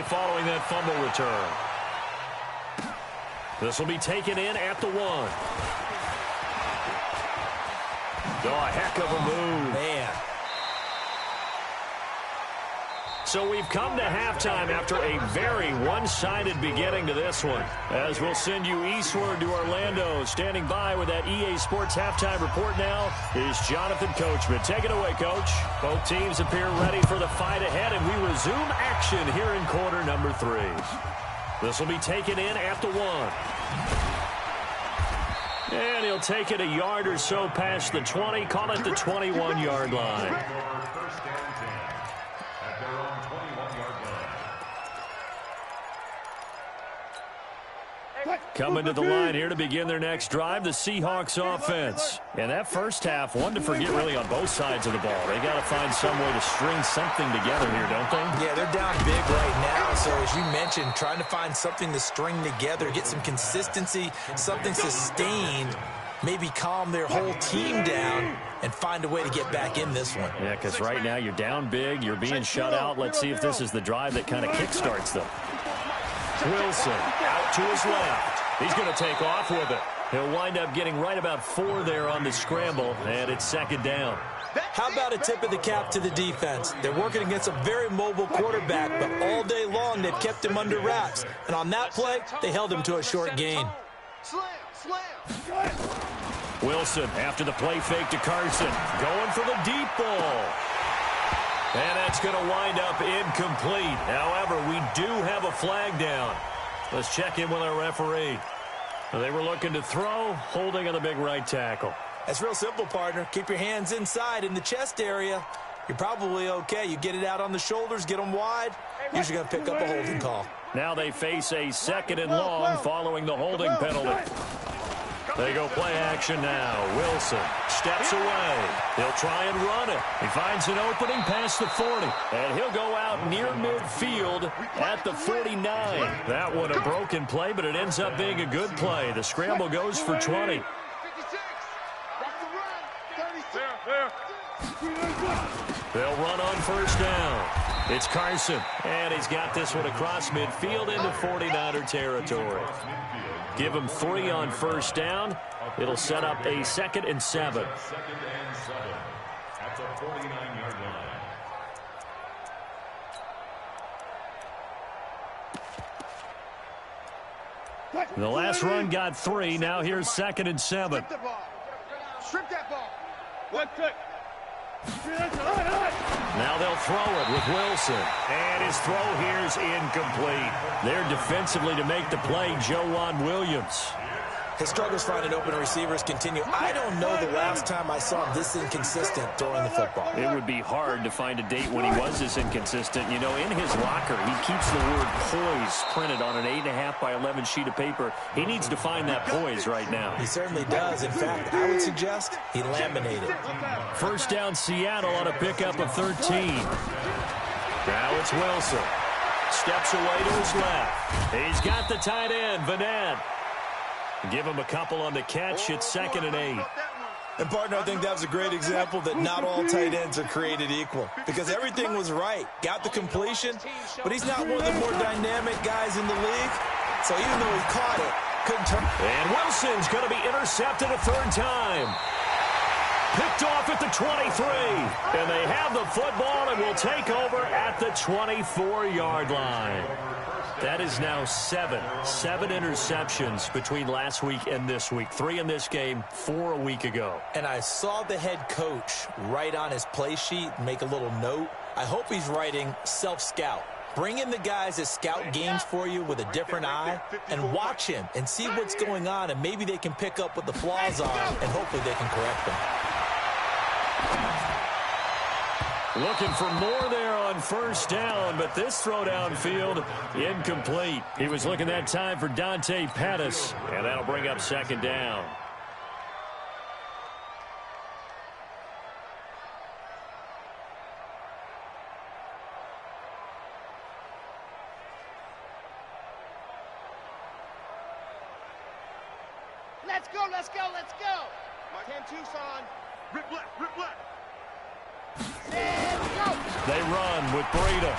following that fumble return. This will be taken in at the 1. Oh, a heck of a move. Man. So we've come to halftime after a very one-sided beginning to this one. As we'll send you eastward to Orlando. Standing by with that EA Sports halftime report now is Jonathan Coachman. Take it away, Coach. Both teams appear ready for the fight ahead, and we resume action here in quarter number 3. This will be taken in at the 1. And he'll take it a yard or so past the 20, call it the 21-yard line. Coming to the line here to begin their next drive, the Seahawks offense. And that first half, one to forget really on both sides of the ball. They got to find some way to string something together here, don't they? Yeah, they're down big right now. So as you mentioned, trying to find something to string together, get some consistency, something sustained, maybe calm their whole team down and find a way to get back in this one. Yeah, because right now you're down big, you're being shut out. Let's see if this is the drive that kind of kickstarts them. Wilson out to his left. He's going to take off with it. He'll wind up getting right about 4 there on the scramble, and it's second down. How about a tip of the cap to the defense? They're working against a very mobile quarterback, but all day long they've kept him under wraps. And on that play, they held him to a short gain. Wilson after the play fake to Carson. Going for the deep ball. And that's going to wind up incomplete. However, we do have a flag down. Let's check in with our referee. They were looking to throw, holding on the big right tackle. That's real simple, partner. Keep your hands inside in the chest area. You're probably okay. You get it out on the shoulders, get them wide. Usually going to pick up a holding call. Now they face a 2nd and long following the holding penalty. They go play action now. Wilson steps away. He'll try and run it. He finds an opening past the 40. And he'll go out near midfield at the 49. That one a broken play, but it ends up being a good play. The scramble goes for 20. They'll run on first down. It's Carson. And he's got this one across midfield into 49er territory. Give him 3 on first down. It'll set up a 2nd and 7. At the 49-yard line. The last run got 3. Now here's 2nd and 7. Strip that ball. Now they'll throw it with Wilson. And his throw here is incomplete. There defensively to make the play, Joejuan Williams. His struggles finding open receivers continue. I don't know the last time I saw him this inconsistent throwing the football. It would be hard to find a date when he was this inconsistent. You know, in his locker, he keeps the word poise printed on an 8.5 by 11 sheet of paper. He needs to find that poise right now. He certainly does. In fact, I would suggest he laminated. First down, Seattle on a pickup of 13. Now it's Wilson. Steps away to his left. He's got the tight end, Vanette. Give him a couple on the catch. It's 2nd and 8. And, partner, I think that was a great example that not all tight ends are created equal. Because everything was right. Got the completion, but he's not one of the more dynamic guys in the league. So even though he caught it, couldn't turn. And Wilson's going to be intercepted a 3rd time. Picked off at the 23. And they have the football and will take over at the 24-yard line. That is now 7 interceptions between last week and this week. 3 in this game, 4 a week ago. And I saw the head coach write on his play sheet, make a little note. I hope he's writing self-scout. Bring in the guys that scout games for you with a different eye and watch him and see what's going on, and maybe they can pick up what the flaws are, and hopefully they can correct them. Looking for more there on first down, but this throw downfield, incomplete. He was looking that time for Dante Pettis, and that'll bring up 2nd down. Let's go, let's go, let's go. Mark 10 Tucson. Rip left, rip left. They run with Breida.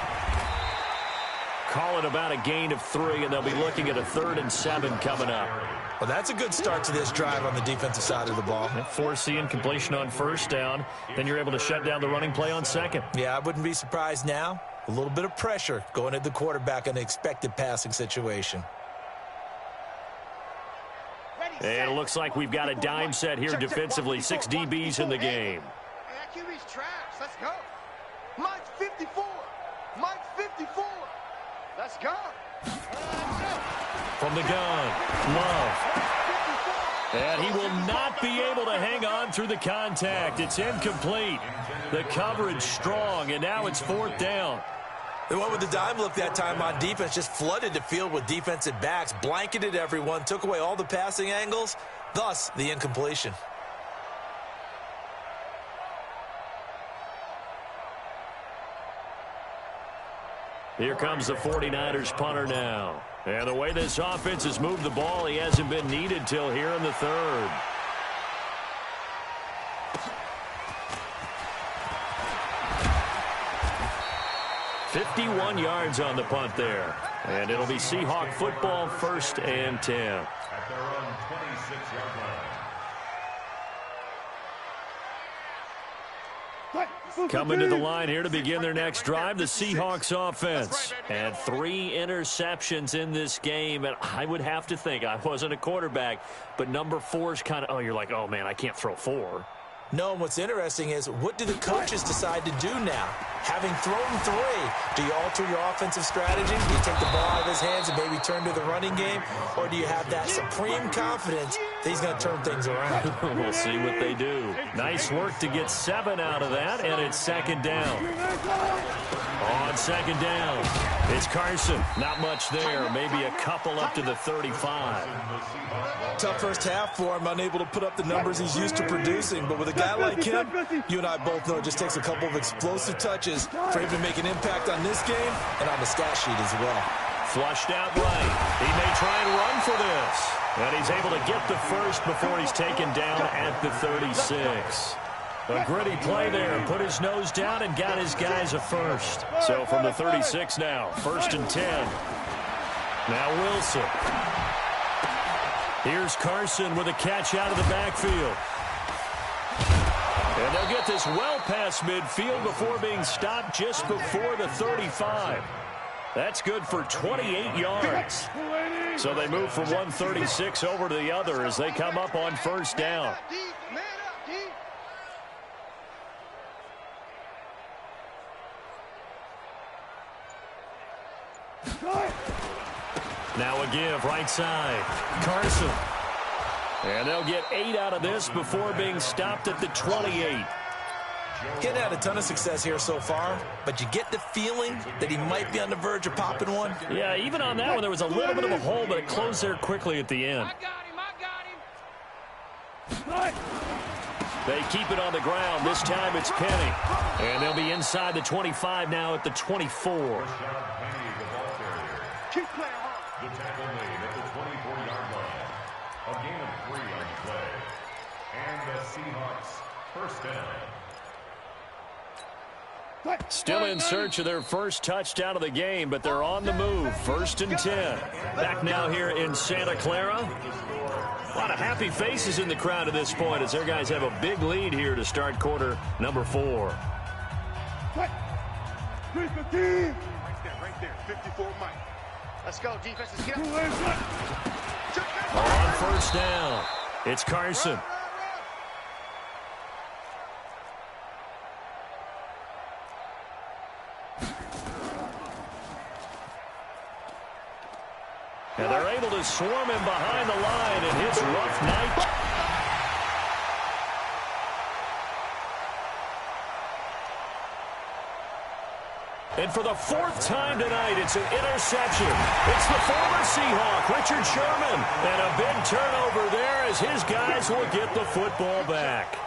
call it about a gain of 3, and they'll be looking at a 3rd and 7 coming up. Well, that's a good start to this drive on the defensive side of the ball. Force the incompletion on 1st down. Then you're able to shut down the running play on 2nd. Yeah, I wouldn't be surprised now. A little bit of pressure going at the quarterback in an expected passing situation. And it looks like we've got a dime set here defensively. 6 DBs in the game. That QB's trash. Let's go. Mike's 54. Mike's 54. Let's go. From the gun, Love. And he will not be able to hang on through the contact. It's incomplete. The coverage strong, and now it's 4th down. They went with the dime look that time on defense, just flooded the field with defensive backs, blanketed everyone, took away all the passing angles, thus the incompletion. Here comes the 49ers punter now. And the way this offense has moved the ball, he hasn't been needed till here in the 3rd. "51 yards on the punt there. And it'll be Seahawk football, 1st and 10. At their own 26-yard line. Coming to the line here to begin their next drive, the Seahawks offense. And 3 interceptions in this game. And I would have to think, I wasn't a quarterback, but number 4 is kind of, you're like, oh, man, I can't throw 4. No, and what's interesting is, what do the coaches decide to do now? Having thrown 3, do you alter your offensive strategy? Do you take the ball out of his hands and maybe turn to the running game? Or do you have that supreme confidence that he's going to turn things around? We'll see what they do. Nice work to get 7 out of that, and it's 2nd down. On 2nd down, it's Carson. Not much there, maybe a couple up to the 35. Tough first half for him, unable to put up the numbers he's used to producing. But with a guy like him, you and I both know it just takes a couple of explosive touches for him to make an impact on this game and on the stat sheet as well. Flushed out right. He may try and run for this. And he's able to get the first before he's taken down at the 36. A gritty play there. Put his nose down and got his guys a first. So from the 36 now, 1st and 10. Now Wilson. Here's Carson with a catch out of the backfield. And they'll get this well past midfield before being stopped just before the 35. That's good for 28 yards. So they move from 136 over to the other as they come up on 1st down. Now a give, right side. Carson. And they'll get 8 out of this before being stopped at the 28. Hadn't had a ton of success here so far, but you get the feeling that he might be on the verge of popping one. Yeah, even on that one, there was a little bit of a hole, but it closed there quickly at the end. I got him. They keep it on the ground. This time it's Penny. And they'll be inside the 25 now at the 24. Keep playing hard. The tackle made at the 24-yard line. A gain of 3 on the play. And the Seahawks 1st down. Still in search of their first touchdown of the game, but they're on the move. 1st and 10. Back now here in Santa Clara. A lot of happy faces in the crowd at this point as their guys have a big lead here to start quarter number 4. Right there, 54 Mike. Let's go, defense. Let's get up. On 1st down, it's Carson. And they're able to swarm him behind the line, and his rough night. And for the 4th time tonight, it's an interception. It's the former Seahawk, Richard Sherman. And a big turnover there as his guys will get the football back.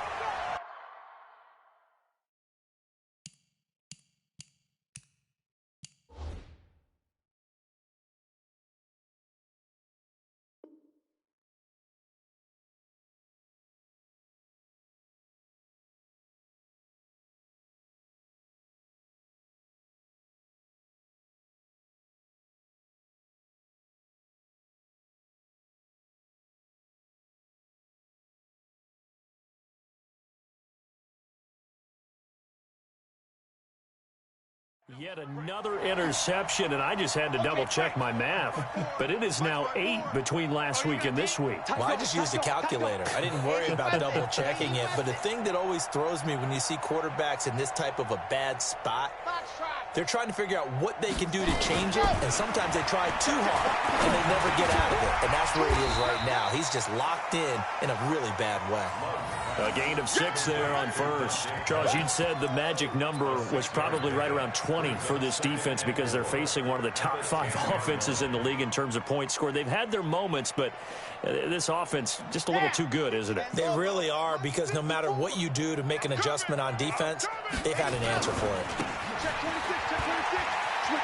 Yet another interception, and I just had to double-check my math. But it is now 8 between last week and this week. Well, I just used a calculator. I didn't worry about double-checking it. But the thing that always throws me when you see quarterbacks in this type of a bad spot, they're trying to figure out what they can do to change it, and sometimes they try too hard, and they never get out of it. And that's where he is right now. He's just locked in a really bad way. A gain of 6 there on first. Charles, you'd said the magic number was probably right around 20 for this defense because they're facing one of the top 5 offenses in the league in terms of points scored. They've had their moments, but this offense just a little too good, isn't it? They really are, because no matter what you do to make an adjustment on defense, they've had an answer for it.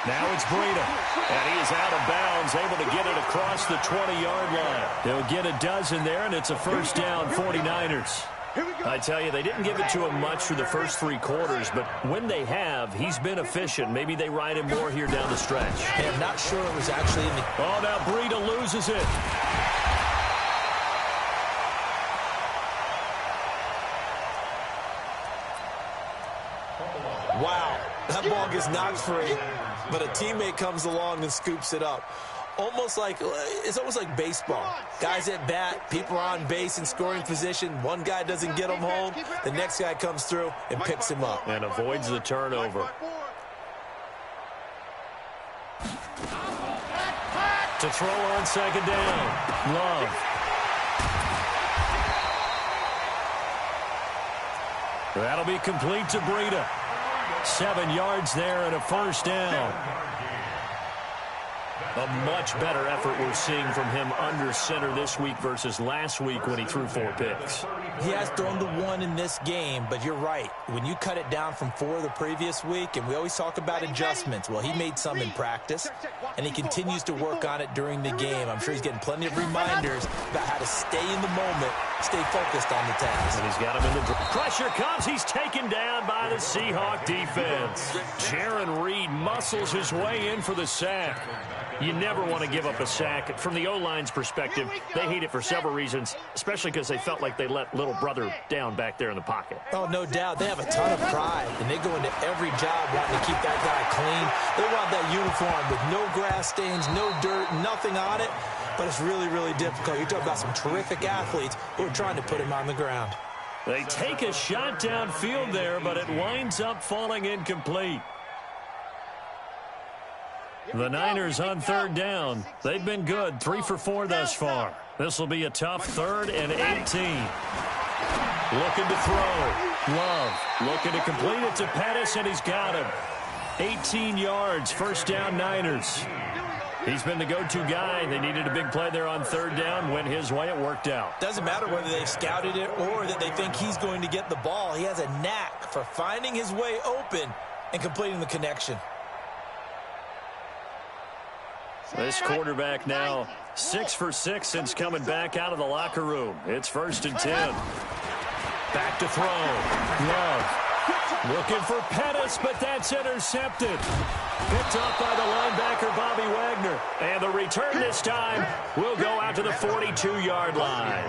Now it's Breida, and he is out of bounds, able to get it across the 20-yard line. They'll get a dozen there, and it's a first down, 49ers. I tell you, they didn't give it to him much for the first 3 quarters, but when they have, he's been efficient. Maybe they ride him more here down the stretch. Hey, I'm not sure it was actually in the... Oh, now Breida loses it. Wow, that ball gets knocked free, but a teammate comes along and scoops it up. It's almost like baseball. Guys at bat, people are on base in scoring position. One guy doesn't get him home. The next guy comes through and picks him up. And avoids the turnover. To throw on second down. Love. That'll be complete to Breida. 7 yards there and a first down. A much better effort we're seeing from him under center this week versus last week when he threw 4 picks. He has thrown the 1 in this game, but you're right. When you cut it down from 4 the previous week, and we always talk about adjustments, well, he made some in practice, and he continues to work on it during the game. I'm sure he's getting plenty of reminders about how to stay in the moment, stay focused on the task. And he's got him in the pressure comes. He's taken down by the Seahawk defense. Jaron Reed muscles his way in for the sack. You never want to give up a sack. From the O-line's perspective, they hate it for several reasons, especially because they felt like they let little brother down back there in the pocket. Oh, no doubt. They have a ton of pride, and they go into every job wanting to keep that guy clean. They want that uniform with no grass stains, no dirt, nothing on it, but it's really, really difficult. You're talking about some terrific athletes who are trying to put him on the ground. They take a shot downfield there, but it winds up falling incomplete. The Niners on third down. They've been good, 3 for 4 thus far. This will be a tough 3rd and 18. Looking to throw. Love looking to complete it to Pettis, and he's got him. 18 yards, first down Niners. He's been the go-to guy. They needed a big play there on third down. Went his way, it worked out. Doesn't matter whether they've scouted it or that they think he's going to get the ball. He has a knack for finding his way open and completing the connection. This quarterback now 6 for 6 since coming back out of the locker room. It's 1st and 10. Back to throw. Love looking for Pettis, but that's intercepted. Picked up by the linebacker, Bobby Wagner. And the return this time will go out to the 42-yard line.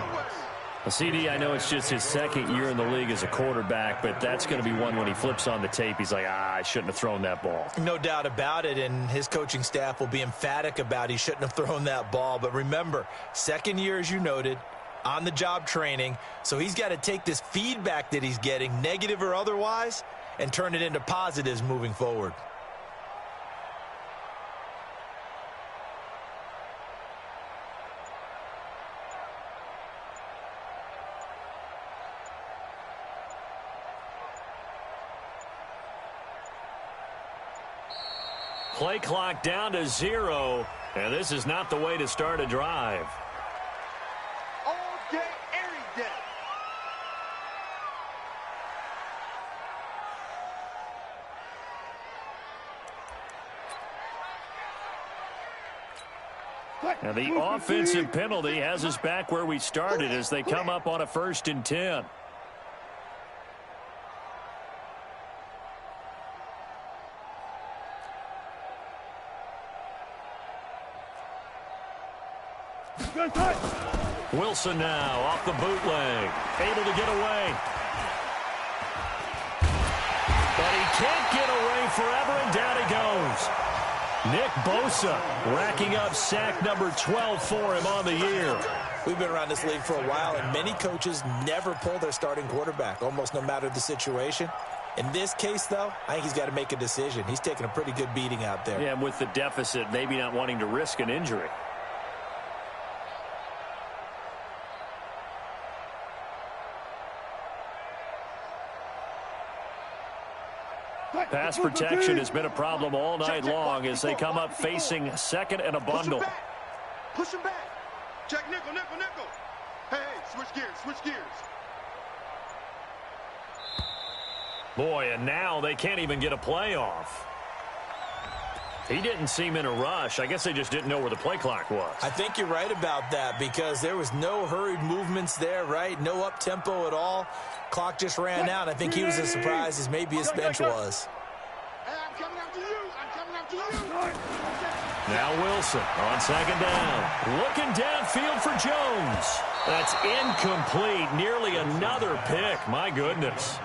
CD, I know it's just his 2nd year in the league as a quarterback, but that's going to be one when he flips on the tape, he's like, I shouldn't have thrown that ball. No doubt about it, and his coaching staff will be emphatic about he shouldn't have thrown that ball. But remember, 2nd year, as you noted, on-the-job training, so he's got to take this feedback that he's getting, negative or otherwise, and turn it into positives moving forward. Play clock down to 0, and this is not the way to start a drive. All day, every day. And the offensive penalty has us back where we started as they come up on a 1st and 10. Wilson now off the bootleg, able to get away. But he can't get away forever, and down he goes. Nick Bosa racking up sack number 12 for him on the year. We've been around this league for a while, and many coaches never pull their starting quarterback, almost no matter the situation. In this case, though, I think he's got to make a decision. He's taking a pretty good beating out there. Yeah, and with the deficit, maybe not wanting to risk an injury. Pass protection has been a problem all night long as they come up facing second and a bundle. Push him back. Check nickel, nickel, nickel. Hey, switch gears. Boy, and now they can't even get a play off. He didn't seem in a rush. I guess they just didn't know where the play clock was. I think you're right about that because there was no hurried movements there, right? No up-tempo at all. Clock just ran out. I think he was as surprised as maybe his bench was. Hey, I'm coming after you. Now Wilson on second down. Looking downfield for Jones. That's incomplete. Nearly another pick. My goodness.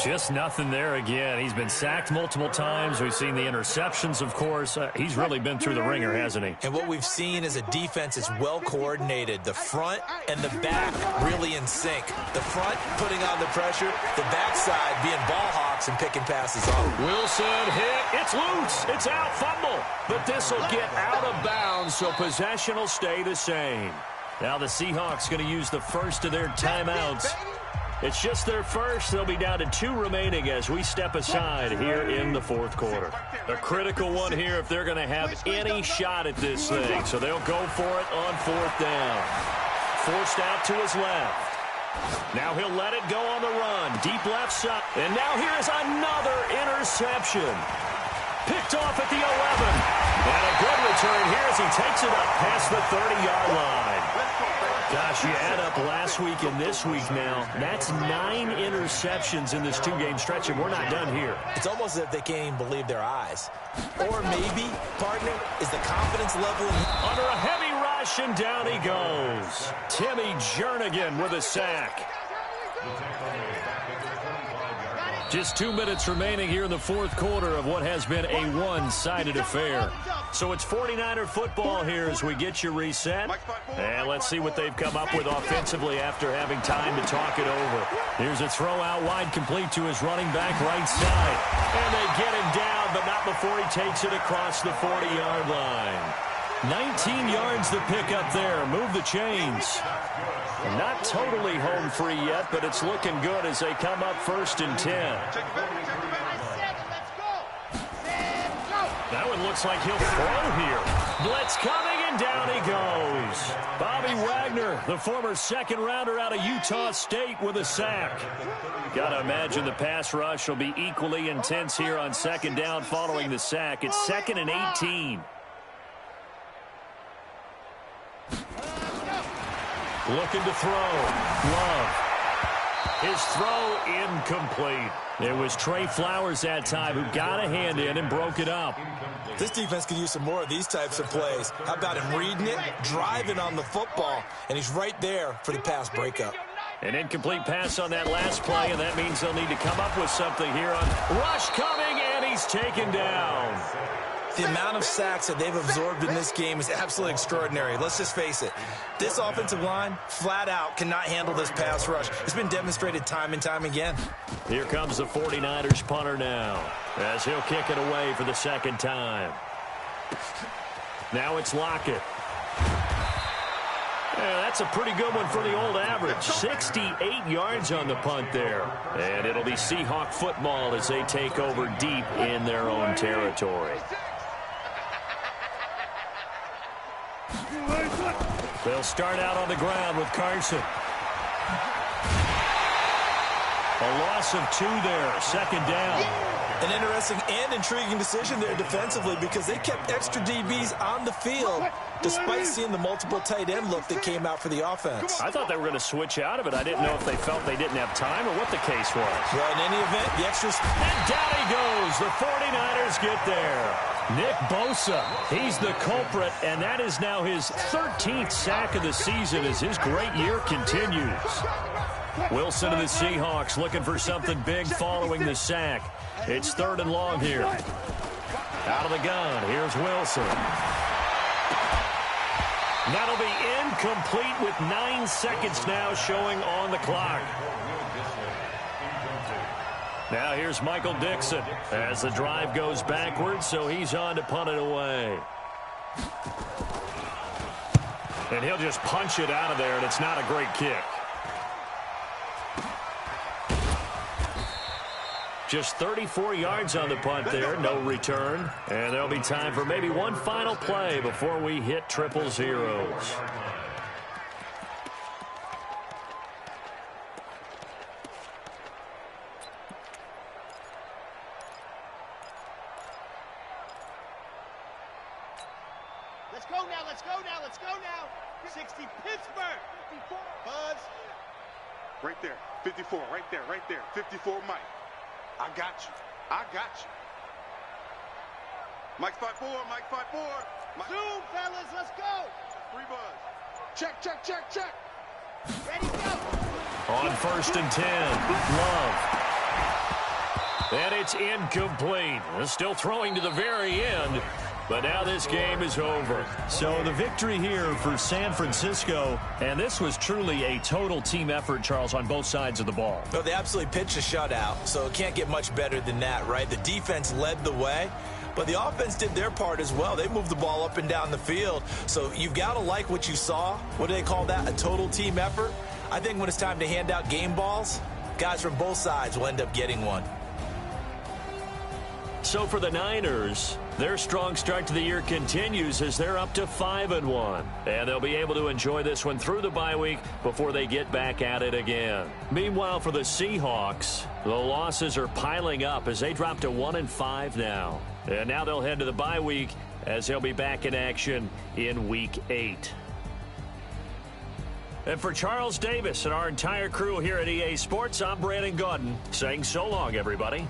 Just nothing there again. He's been sacked multiple times. We've seen the interceptions, of course. He's really been through the ringer, hasn't he? And what we've seen is a defense that's well coordinated. The front and the back really in sync. The front putting on the pressure, the backside being ball hawks and picking passes off. Wilson hit. It's loose. It's out. Fumble. But this will get out of bounds, so possession will stay the same. Now the Seahawks going to use the first of their timeouts. It's just their first. They'll be down to 2 remaining as we step aside here in the fourth quarter. A critical one here if they're going to have any shot at this thing. So they'll go for it on fourth down. Forced out to his left. Now he'll let it go on the run. Deep left side. And now here is another interception. Picked off at the 11. And a good return here as he takes it up past the 30-yard line. Gosh, you add up last week and this week now. That's 9 interceptions in this 2-game stretch, and we're not done here. It's almost as if they can't even believe their eyes. Or maybe, partner, is the confidence level under a heavy rush, and down he goes. Timmy Jernigan with a sack. Just 2 minutes remaining here in the fourth quarter of what has been a one-sided affair. So it's 49er football here as we get you reset. And let's see what they've come up with offensively after having time to talk it over. Here's a throw out wide complete to his running back right side. And they get him down, but not before he takes it across the 40-yard line. 19 yards to pick up there. Move the chains. Not totally home free yet, but it's looking good as they come up first and 10. That one looks like he'll throw here. Blitz coming, and down he goes. Bobby Wagner, the former second-rounder out of Utah State, with a sack. Got to imagine the pass rush will be equally intense here on second down following the sack. It's 2nd and 18. Looking to throw. Love. His throw incomplete. It was Trey Flowers that time who got a hand in and broke it up. This defense could use some more of these types of plays. How about him reading it, driving on the football, and he's right there for the pass breakup. An incomplete pass on that last play, and that means they'll need to come up with something here on rush coming, and he's taken down. The amount of sacks that they've absorbed in this game is absolutely extraordinary. Let's just face it. This offensive line, flat out, cannot handle this pass rush. It's been demonstrated time and time again. Here comes the 49ers punter now, as he'll kick it away for the second time. Now it's Lockett. Yeah, that's a pretty good one for the old average. 68 yards on the punt there. And it'll be Seahawk football as they take over deep in their own territory. They'll start out on the ground with Carson. A loss of 2 there, second down. An interesting and intriguing decision there defensively because they kept extra DBs on the field despite seeing the multiple tight end look that came out for the offense. I thought they were going to switch out of it. I didn't know if they felt they didn't have time or what the case was. Well, in any event, the extras... And down he goes. The 49ers get there. Nick Bosa, he's the culprit, and that is now his 13th sack of the season as his great year continues. Wilson and the Seahawks looking for something big following the sack. It's 3rd and long here. Out of the gun, here's Wilson. That'll be incomplete with 9 seconds now showing on the clock. Now here's Michael Dixon as the drive goes backwards, so he's on to punt it away. And he'll just punch it out of there, and it's not a great kick. Just 34 yards on the punt there, no return. And there'll be time for maybe one final play before we hit 000. Let's go now, let's go now, let's go now. 60 Pittsburgh. 54. Buzz. Right there. 54, right there, right there. 54 Mike. I got you. I got you. Mike 5-4, Mike 5-4. Zoom, fellas, let's go. 3 Buzz. Check, check, check, check. Ready, go. On 1st and 10, Love. And it's incomplete. Still throwing to the very end. But now this game is over. So the victory here for San Francisco, and this was truly a total team effort, Charles, on both sides of the ball. Well, they absolutely pitched a shutout, so it can't get much better than that, right? The defense led the way, but the offense did their part as well. They moved the ball up and down the field, so you've got to like what you saw. What do they call that? A total team effort? I think when it's time to hand out game balls, guys from both sides will end up getting one. So for the Niners, their strong start to the year continues as they're up to 5-1. And they'll be able to enjoy this one through the bye week before they get back at it again. Meanwhile, for the Seahawks, the losses are piling up as they drop to 1-5 now. And now they'll head to the bye week as they'll be back in action in Week 8. And for Charles Davis and our entire crew here at EA Sports, I'm Brandon Gaudin saying so long, everybody.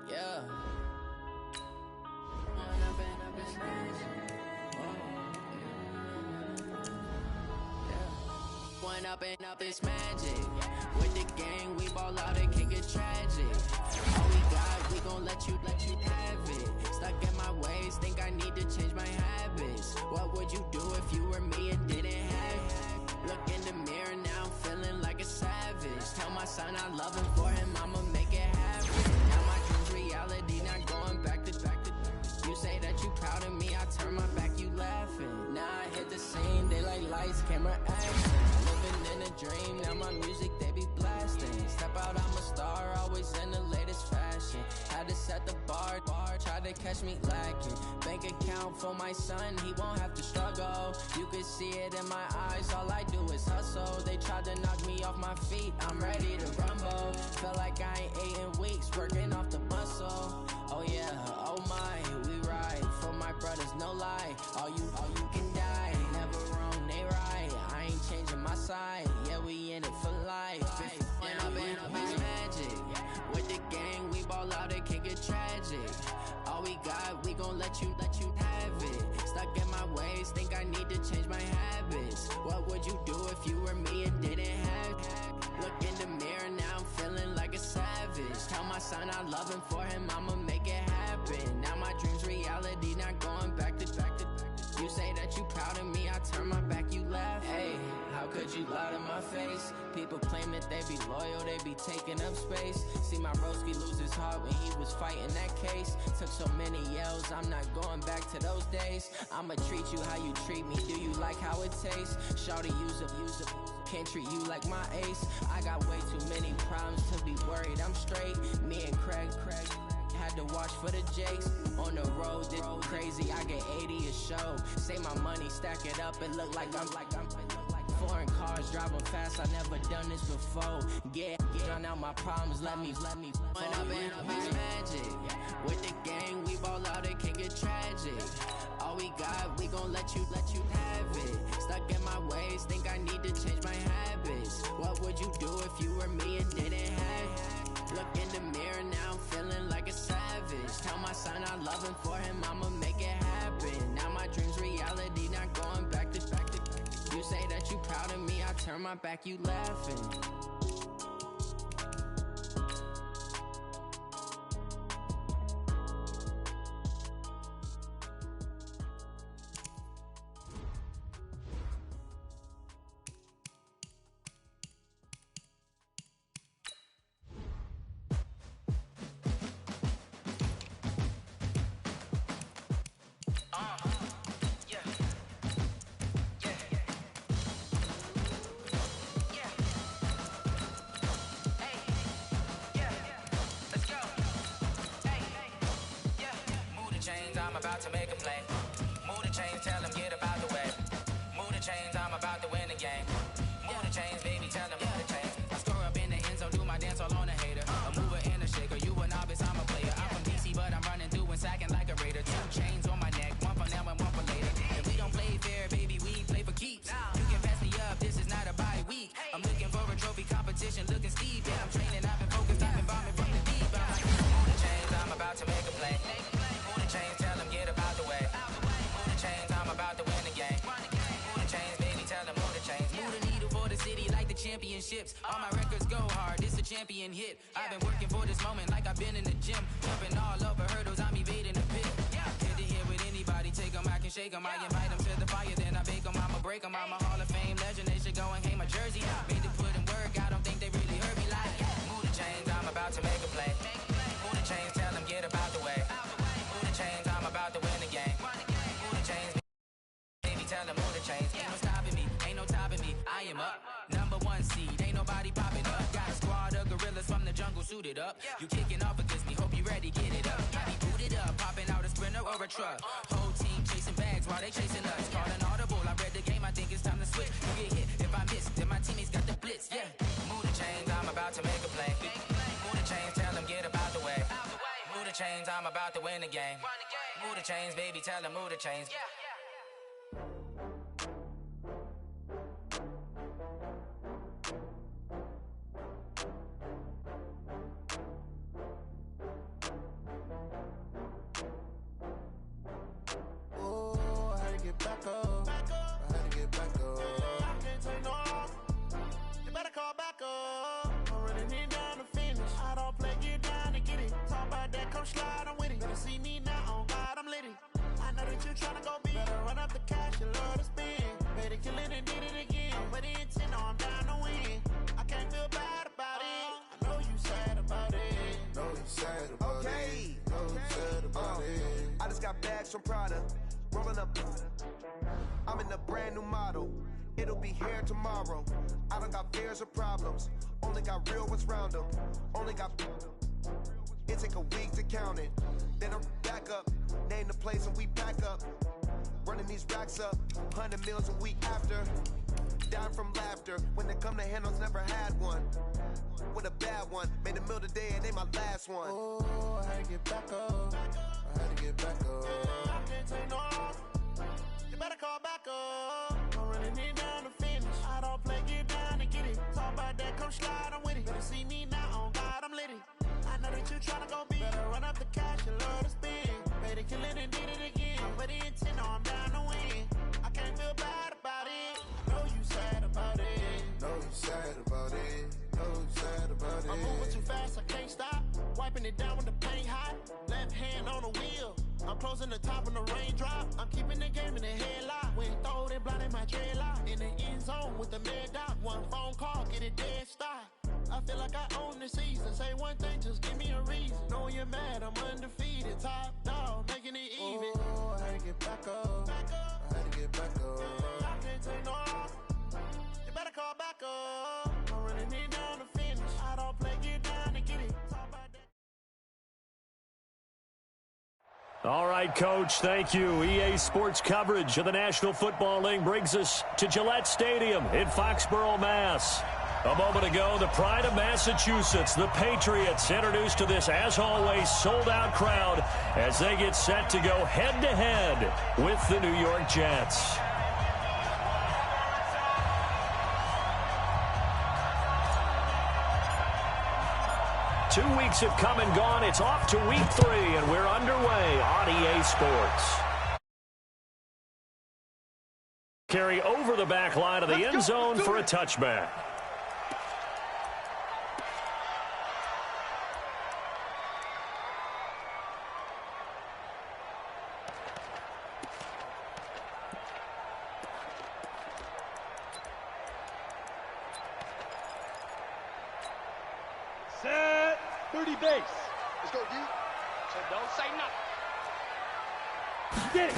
Yeah. One up and up is magic. With the gang, we ball out, it can get tragic. All we got, we gon' let you have it. Stuck in my ways, think I need to change my habits. What would you do if you were me and didn't have it? Look in the mirror now, I'm feeling like a savage. Tell my son I love him, for him I'ma make it happen. Now my dreams reality, not going back to. You say that you proud of me, I turn my back, you laughing. Now I hit the scene, they like lights, camera, action. Living in a dream, now my music they be blasting. Step out, I'm a star, always in the latest fashion. Had to set the bar, try to catch me lacking. Bank account for my son, he won't have to struggle. You can see it in my eyes, all I do is hustle. They tried to knock me off my feet, I'm ready to rumble. Feel like I ain't ate in weeks, working off the muscle. Oh yeah, oh my, we ride for my brothers, no lie. All you can die, never wrong, they right. I ain't changing my side, yeah, we in it for life. When up is magic. With the gang, we ball out, it can get tragic. All we got, we gon' let you have it. Stuck in my ways, think I need to change my habits. What would you do if you were me and didn't have it? Look in the mirror, now I'm feeling like a savage. Tell my son I love him, for him I'ma make it happen. Now my dreams reality, not going back to. You say that you proud of me, I turn my back, you laugh. Hey, how could you lie to my face? People claim that they be loyal, they be taking up space. See my broski lose his heart when he was fighting that case. Took so many yells, I'm not going back to those days. I'ma treat you how you treat me, do you like how it tastes? Shawty, use up, can't treat you like my ace. I got way too many problems to be worried, I'm straight. Me and Craig had to watch for the Jakes. On the road, did crazy, I get 80 a show. Say my money, stack it up, it look like I'm foreign like cars, driving fast, I never done this before. Drown out my problems, let me When I've been magic. With the gang, we ball out, it can get tragic. All we got, we gon' let you have it. Stuck in my ways, think I need to change my habits. What would you do if you were me and didn't have it? Look in the mirror, now I'm feeling like a savage. Tell my son I love him, for him I'ma make it happen. Now my dream's reality, not going back to. You say that you proud of me, I turn my back, you laughing. I'm about to make a play. Move the chains, tell them get up out the way. Move the chains, I'm about to win the game. Move the chains, baby, tell them move the chains. I score up in the end zone, do my dance all on a hater. A mover and a shaker, you a novice, I'm a player. I'm from DC, but I'm running through and sacking like a raider. 2 chains on my neck, one for now and one for later. If we don't play fair, baby, we play for keeps. You can pass me up, this is not a bye week. I'm looking for a trophy competition, looking steep. Yeah, I'm training, I've been focused, I've been bombing from the deep. I'm like, move the chains, I'm about to make a play. Move the chains, tell them get up out the way. Move the chains, I'm about to win the game. Move the chains, baby, tell them move the chains. Move the needle for the city like the championships. All my records go hard, this a champion hit. I've been working for this moment like I've been in the gym. Jumping all over hurdles, I'm evading the pit. Hit to hit with anybody, take them, I can shake them. I invite them to the fire, then I bake them, I'ma break them. I'm a Hall of Fame legend, they should go and hang my jersey. Made to put in work, I don't think they really heard me like. Move the chains, I'm about to make a play. Move the chains, tell them get up out the way. Move the chains, I'm about to win the game. Move the chains, baby, tell them move the chains. Ain't no stopping me, ain't no topping me. I am up, #1 seed, ain't nobody popping up. Got a squad of gorillas from the jungle suited up. You kicking off against me, hope you ready, get it up. I be booted up, popping out a Sprinter or a truck. Whole team chasing bags while they chasing us. Call an audible, I read the game, I think it's time to switch. You get hit if I miss, then my teammates got the blitz, yeah. Move the chains, I'm about to make a play. Move the chains, tell them get up out the way. Move the chains, I'm about to win the game. Move the chains, baby, tell them move the chains. Slide, I'm with it. Better see me now, on God, I'm lit it. I know that you tryna go big. Better run up the cash, you love to spend. Better kill it and did it again. But the intent, no, I'm down to win. I can't feel bad about it. I know you sad about it. Know you sad about it. Know you sad about it. I just got bags from Prada. Rolling up. I'm in a brand new model. It'll be here tomorrow. I don't got fears or problems. Only got real ones round them. Only got... It take a week to count it. Then I'm back up. Name the place and we back up. Running these racks up. 100 meals a week after. Down from laughter. When they come to handles, never had one. With a bad one. Made a meal today and they my last one. Oh, I had to get back up. I had to get back up. I can't take no loss. You better call back up. I'm running it down to finish. I don't play, get down and get it. Talk about that, come slide, I'm with it. Better see me now, on God, I'm lit it. I know that you tryna go big. Better run up the cash, you love to spend. Better kill it and did it again. But the intent, no, I'm down to win. I can't feel bad about it. I know you sad about it. Know you sad about it. Know you sad about it. I'm moving too fast, I can't stop. Wiping it down when the paint hot. Left hand on the wheel. I'm closing the top when the raindrop. I'm keeping the game in the headlock. When throwed and blinded my dreadlock. In the end zone with the mad dot. One phone call, get it dead stop. I feel like I own the season. Say one thing, just give me a reason. Knowing you're mad, I'm undefeated. Top dog, making it even. Oh, I had to get back up. I had to get back up. I can't take no loss. You better call back up. I'm running it down to finish. I don't play, get down and get it. Talk about that. All right, Coach, thank you. EA Sports coverage of the National Football League brings us to Gillette Stadium in Foxborough, Mass. A moment ago, the pride of Massachusetts, the Patriots, introduced to this, as always, sold-out crowd as they get set to go head-to-head with the New York Jets. Two weeks have come and gone. It's off to week 3, and we're underway on EA Sports. Carry over the back line of the end zone for a touchback. Set 30 base. Let's go, D. So don't say nothing. Get it.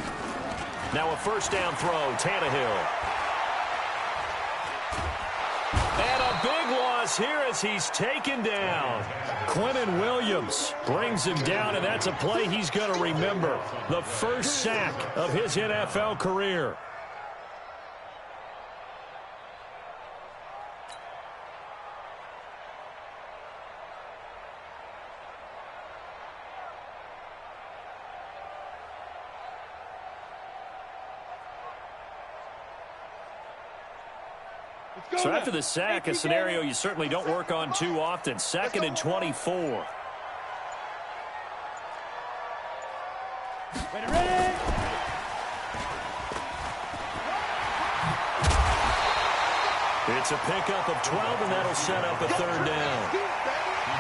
Now a first down throw, Tannehill. And a big loss here as he's taken down. Quentin Williams brings him down, and that's a play he's going to remember. The first sack of his NFL career. So after the sack, a scenario you certainly don't work on too often. 2nd and 24. Ready. It's a pickup of 12, and that'll set up a third down.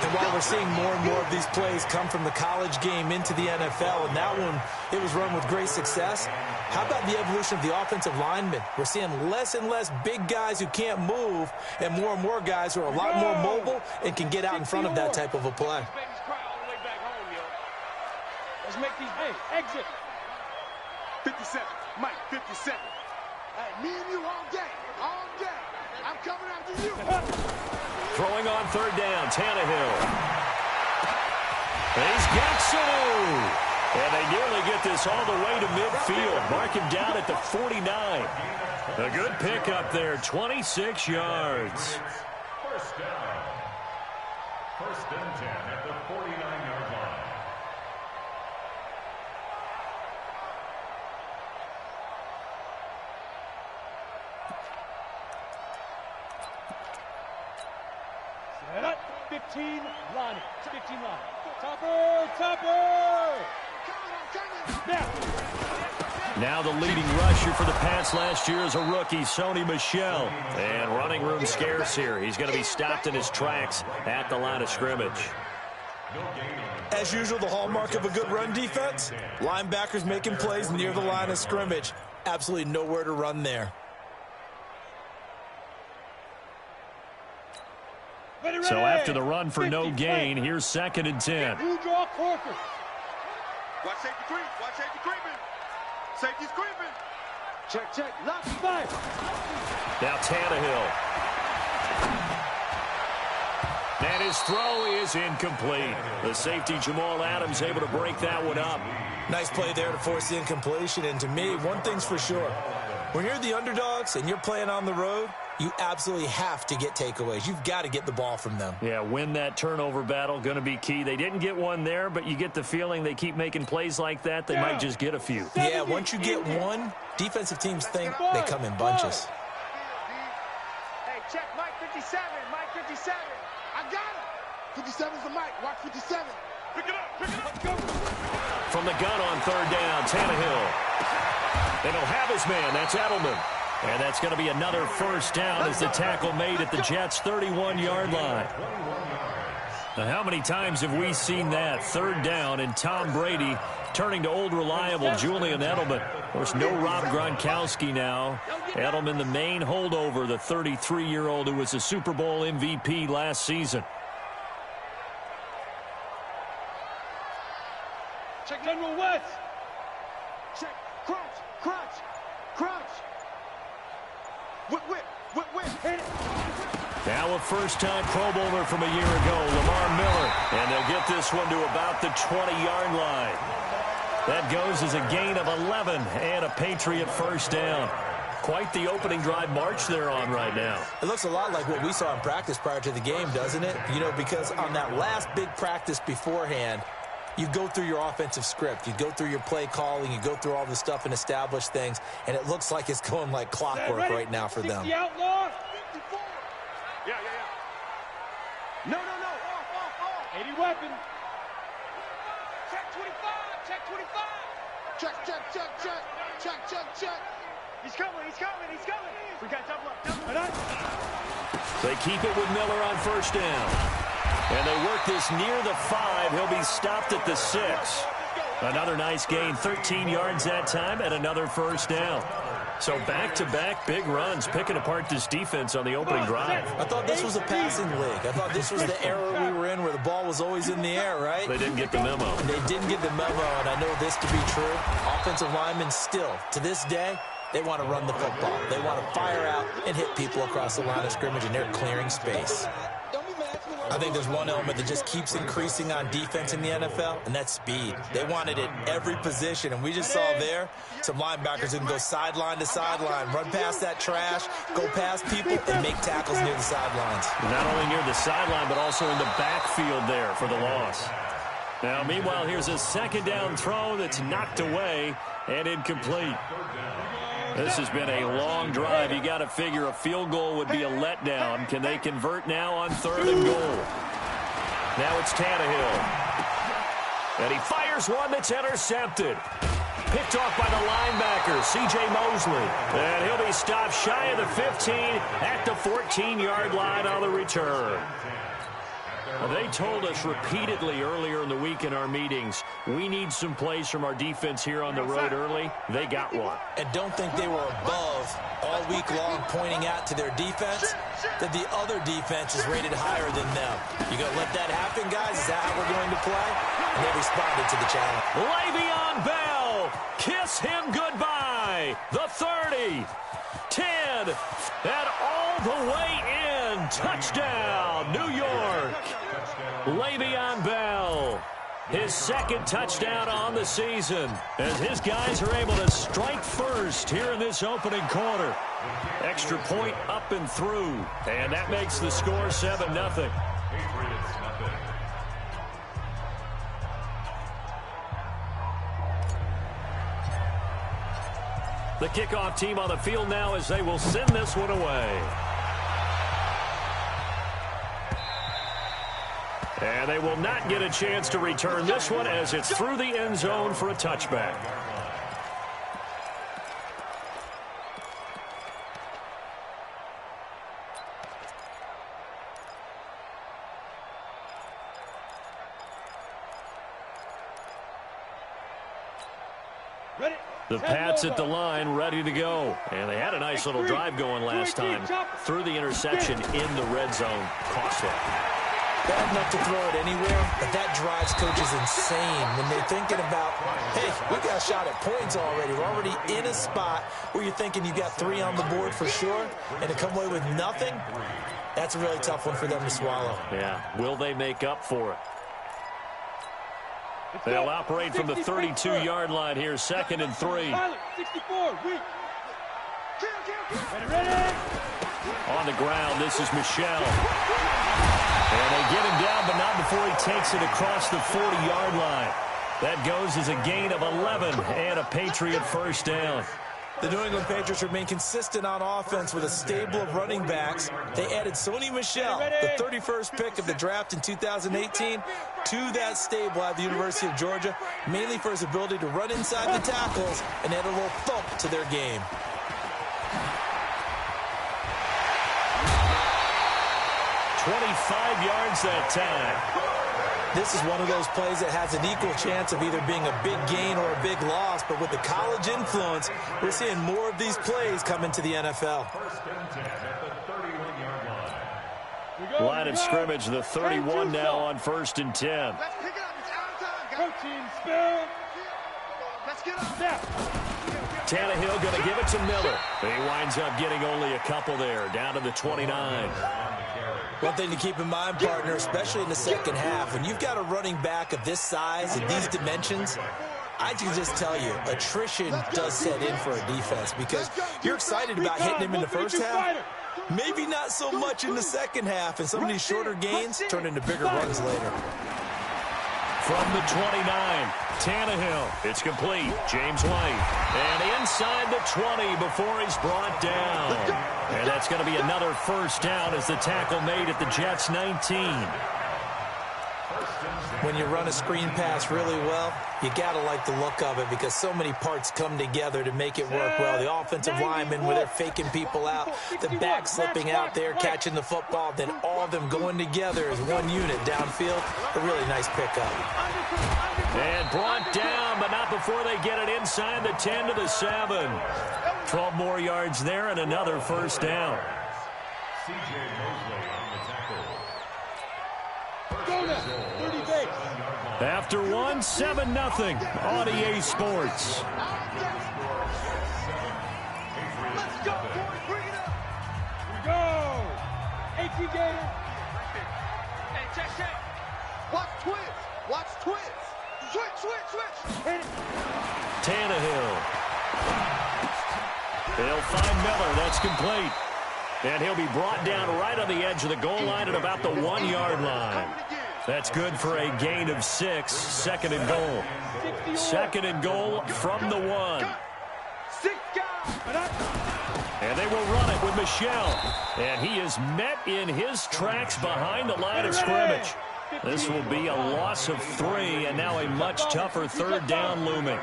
And while we're seeing more and more of these plays come from the college game into the NFL, and that one, it was run with great success, how about the evolution of the offensive linemen? We're seeing less and less big guys who can't move and more guys who are a lot more mobile and can get out in front of that type of a play. Let's make these, exit. 57, Mike, 57. Hey, me and you all day. I'm coming after you. Throwing on third down, Tannehill. He's got Sanu. And they nearly get this all the way to midfield. Mark him down at the 49. A good pickup there, 26 yards. First down. 1st and 10 at the 49-yard line. Set up. 15 line. 15 line. Topper. Now the leading rusher for the Pats last year is a rookie, Sony Michel. And running room scarce here. He's going to be stopped in his tracks at the line of scrimmage. As usual, the hallmark of a good run defense, linebackers making plays near the line of scrimmage. Absolutely nowhere to run there. So after the run for no gain, here's 2nd and 10. Who draw Corker? Watch safety creep. Watch safety creeping. Safety's creeping. Check. Left 5. Now Tannehill. And his throw is incomplete. The safety, Jamal Adams, able to break that one up. Nice play there to force the incompletion. And to me, one thing's for sure. When you're the underdogs and you're playing on the road, you absolutely have to get takeaways. You've got to get the ball from them. Yeah, win that turnover battle, going to be key. They didn't get one there, but you get the feeling they keep making plays like that, they might just get a few. Yeah, once you get one, defensive teams think they come in bunches. Hey, check Mike 57. Mike 57. I got him. 57's the Mike. Watch 57. Pick it up. Go. From the gun on third down, Tannehill. And he'll have his man. That's Edelman. And that's going to be another first down as the tackle made at the Jets' 31-yard line. Now, how many times have we seen that? Third down and Tom Brady turning to old reliable Julian Edelman. Of course, no Rob Gronkowski now. Edelman, the main holdover, the 33-year-old who was a Super Bowl MVP last season. Check General West. Check. Crunch. Whip. Hit it. Now a first-time Pro Bowler from a year ago, Lamar Miller. And they'll get this one to about the 20-yard line. That goes as a gain of 11 and a Patriot first down. Quite the opening drive march they're on right now. It looks a lot like what we saw in practice prior to the game, doesn't it? You know, because on that last big practice beforehand, you go through your offensive script. You go through your play calling. You go through all the stuff and establish things. And it looks like it's going like clockwork right now for them. Outlaw. Yeah. No. Off. 80 weapon. Check 25. Check 25. Check. He's coming. We got double up. They keep it with Miller on first down. And they work this near the 5. He'll be stopped at the 6. Another nice gain, 13 yards that time, and another first down. So back-to-back big runs, picking apart this defense on the opening drive. I thought this was a passing league. I thought this was the era we were in where the ball was always in the air, right? They didn't get the memo. They didn't get the memo, and I know this to be true. Offensive linemen still, to this day, they want to run the football. They want to fire out and hit people across the line of scrimmage, and they're clearing space. I think there's one element that just keeps increasing on defense in the NFL, and that's speed. They want it at every position, and we just saw there some linebackers who can go sideline to sideline, run past that trash, go past people, and make tackles near the sidelines. Not only near the sideline, but also in the backfield there for the loss. Now, meanwhile, here's a second down throw that's knocked away and incomplete. This has been a long drive. You got to figure a field goal would be a letdown. Can they convert now on 3rd and goal? Now it's Tannehill. And he fires one that's intercepted. Picked off by the linebacker, C.J. Mosley. And he'll be stopped shy of the 15 at the 14-yard line on the return. Well, they told us repeatedly earlier in the week in our meetings, we need some plays from our defense here on the road early. They got one. And don't think they were above all week long pointing out to their defense that the other defense is rated higher than them. You going to let that happen, guys? Is that how we're going to play? And they responded to the challenge. Le'Veon Bell, kiss him goodbye. The 30, 10, and all the way in. Touchdown, New York. Le'Veon Bell, his second touchdown on the season, as his guys are able to strike first here in this opening quarter. Extra point up and through, and that makes the score 7-0. The kickoff team on the field now as they will send this one away. And they will not get a chance to return this one as it's through the end zone for a touchback. The Pats at the line, ready to go. And they had a nice little drive going last time. Through the interception in the red zone. Cost it. Bad enough to throw it anywhere, but that drives coaches insane when they're thinking about, hey, we got a shot at points already. We're already in a spot where you're thinking you got 3 on the board for sure, and to come away with nothing, that's a really tough one for them to swallow. Yeah, will they make up for it? They'll operate from the 32-yard line here, 2nd and 3. 64, weak. Ready. On the ground, this is Michel. And they get him down, but not before he takes it across the 40-yard line. That goes as a gain of 11 and a Patriot first down. The New England Patriots remain consistent on offense with a stable of running backs. They added Sony Michel, the 31st pick of the draft in 2018, to that stable at the University of Georgia, mainly for his ability to run inside the tackles and add a little thump to their game. $25 yards that time. This is one of those plays that has an equal chance of either being a big gain or a big loss, but with the college influence, we're seeing more of these plays come into the NFL. Line of scrimmage, the 31 now on 1st and 10. Let's pick it up. It's our time, guys. Protein spill. Let's get up. Tannehill going to give it to Miller. He winds up getting only a couple there, down to the 29. One thing to keep in mind, partner, especially in the second half, when you've got a running back of this size and these dimensions, I can just tell you, attrition does set in for a defense because you're excited about hitting him in the first half. Maybe not so much in the second half, and some of these shorter gains turn into bigger runs later. From the 29, Tannehill. It's complete. James White. And inside the 20 before he's brought down. And that's going to be another first down as the tackle made at the Jets' 19. When you run a screen pass really well, you got to like the look of it because so many parts come together to make it work well. The offensive linemen, where they're faking people out, the back slipping out there, catching the football, then all of them going together as one unit downfield. A really nice pickup. And brought down, but not before they get it inside the 10 to the 7. 12 more yards there and another first down. C.J. Mosley on the tackle. Go now, 30 days. After 1, 7-0 on EA Sports. Let's go, boys. Bring it up. Here we go. 18 Gator. Hey, check. Watch twins. Watch twins. Switch. Hit it. Tannehill. They'll find Miller. That's complete. And he'll be brought down right on the edge of the goal line at about the 1-yard line. That's good for a gain of 6. Second and goal. Second and goal from the 1. And they will run it with Michel. And he is met in his tracks behind the line of scrimmage. This will be a loss of 3, and now a much tougher third down looming.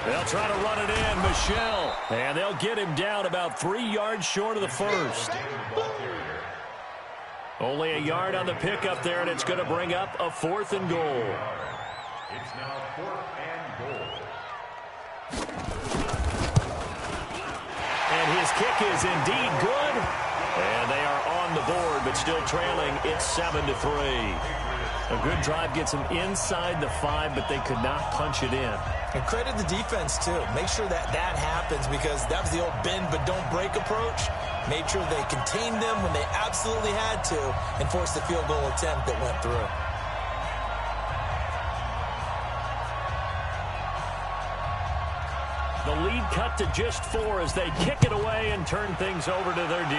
They'll try to run it in, Michel. And they'll get him down about 3 yards short of the first. Only a yard on the pickup there, and it's going to bring up a 4th and goal. It's now 4th and goal. And his kick is indeed good. And they are on the board, but still trailing. It's 7-3. A good drive gets them inside the 5, but they could not punch it in. And credit the defense, too. Make sure that happens because that was the old bend but don't break approach. Made sure they contained them when they absolutely had to and forced the field goal attempt that went through. The lead cut to just 4 as they kick it away and turn things over to their D.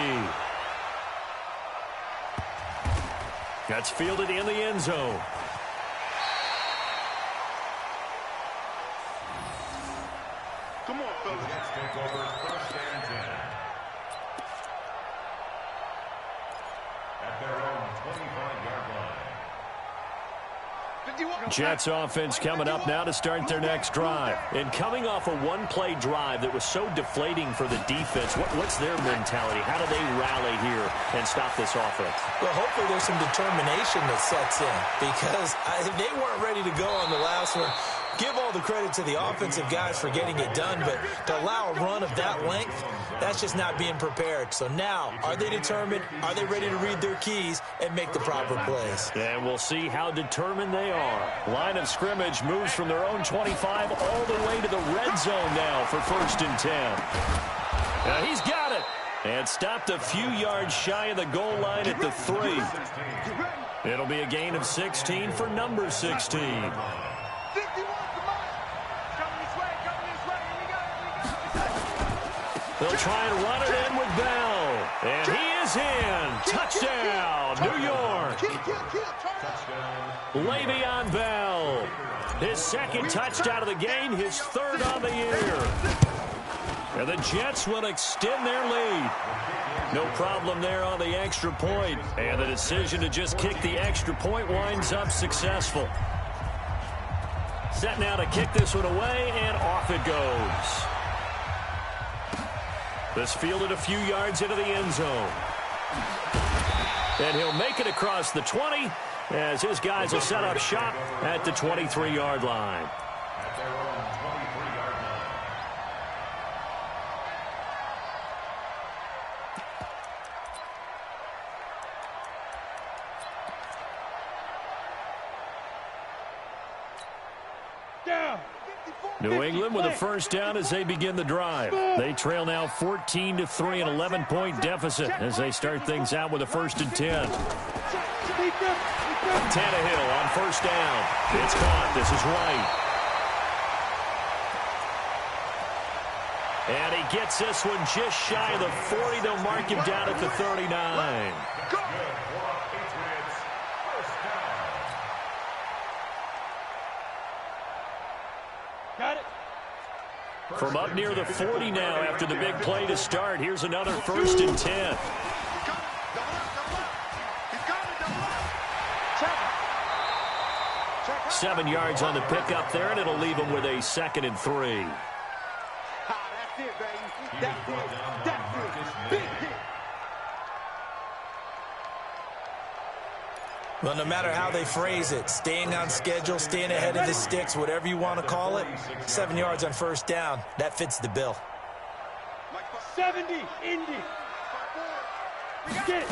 That's fielded in the end zone. Come on, fellas. Jets take over 1st and 10. At their own 25-yard line. Jets offense coming up now to start their next drive. And coming off a one-play drive that was so deflating for the defense, what's their mentality? How do they rally here and stop this offense? Well, hopefully there's some determination that sets in because they weren't ready to go on the last one. Give all the credit to the offensive guys for getting it done, but to allow a run of that length, that's just not being prepared. So now, are they determined? Are they ready to read their keys and make the proper plays? And we'll see how determined they are. Line of scrimmage moves from their own 25 all the way to the red zone now for 1st and 10. Now he's got it. And stopped a few yards shy of the goal line at the 3. It'll be a gain of 16 for number 16. They'll try and run it in with Bell. And he is in. Touchdown, New York. Le'Veon Bell. His 2nd touchdown of the game, his 3rd on the year. And the Jets will extend their lead. No problem there on the extra point. And the decision to just kick the extra point winds up successful. Set now to kick this one away, and off it goes. This fielded a few yards into the end zone. And he'll make it across the 20 as his guys will set up shop at the 23-yard line. At their own 23-yard line. Down. New England with a first down as they begin the drive. They trail now 14-3, an 11-point deficit as they start things out with a 1st and 10. Tannehill on first down. It's caught. This is White. And he gets this one just shy of the 40. They'll mark him down at the 39. Got it. From up near the 40 now after the big play to start. Here's another 1st and 10. 7 yards on the pickup there, and it'll leave him with a 2nd and 3. That's it, baby. That's it. That's it. Big hit. Well, no matter how they phrase it, staying on schedule, staying ahead of the sticks, whatever you want to call it, 7 yards on first down, that fits the bill. 70, Indy. Get it.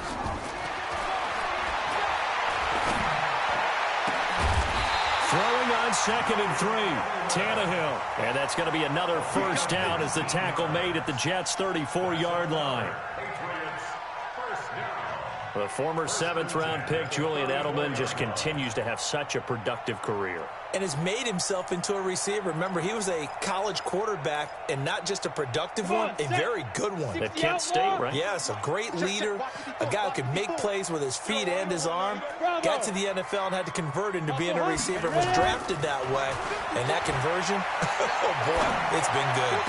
Throwing on 2nd and 3. Tannehill. And that's going to be another first down as the tackle made at the Jets' 34-yard line. The former 7th-round pick, Julian Edelman, just continues to have such a productive career. And has made himself into a receiver. Remember, he was a college quarterback, and not just a productive one, a very good one. At Kent State, right? Yes, a great leader, a guy who could make plays with his feet and his arm. Got to the NFL and had to convert into being a receiver. Was drafted that way. And that conversion, oh boy, it's been good.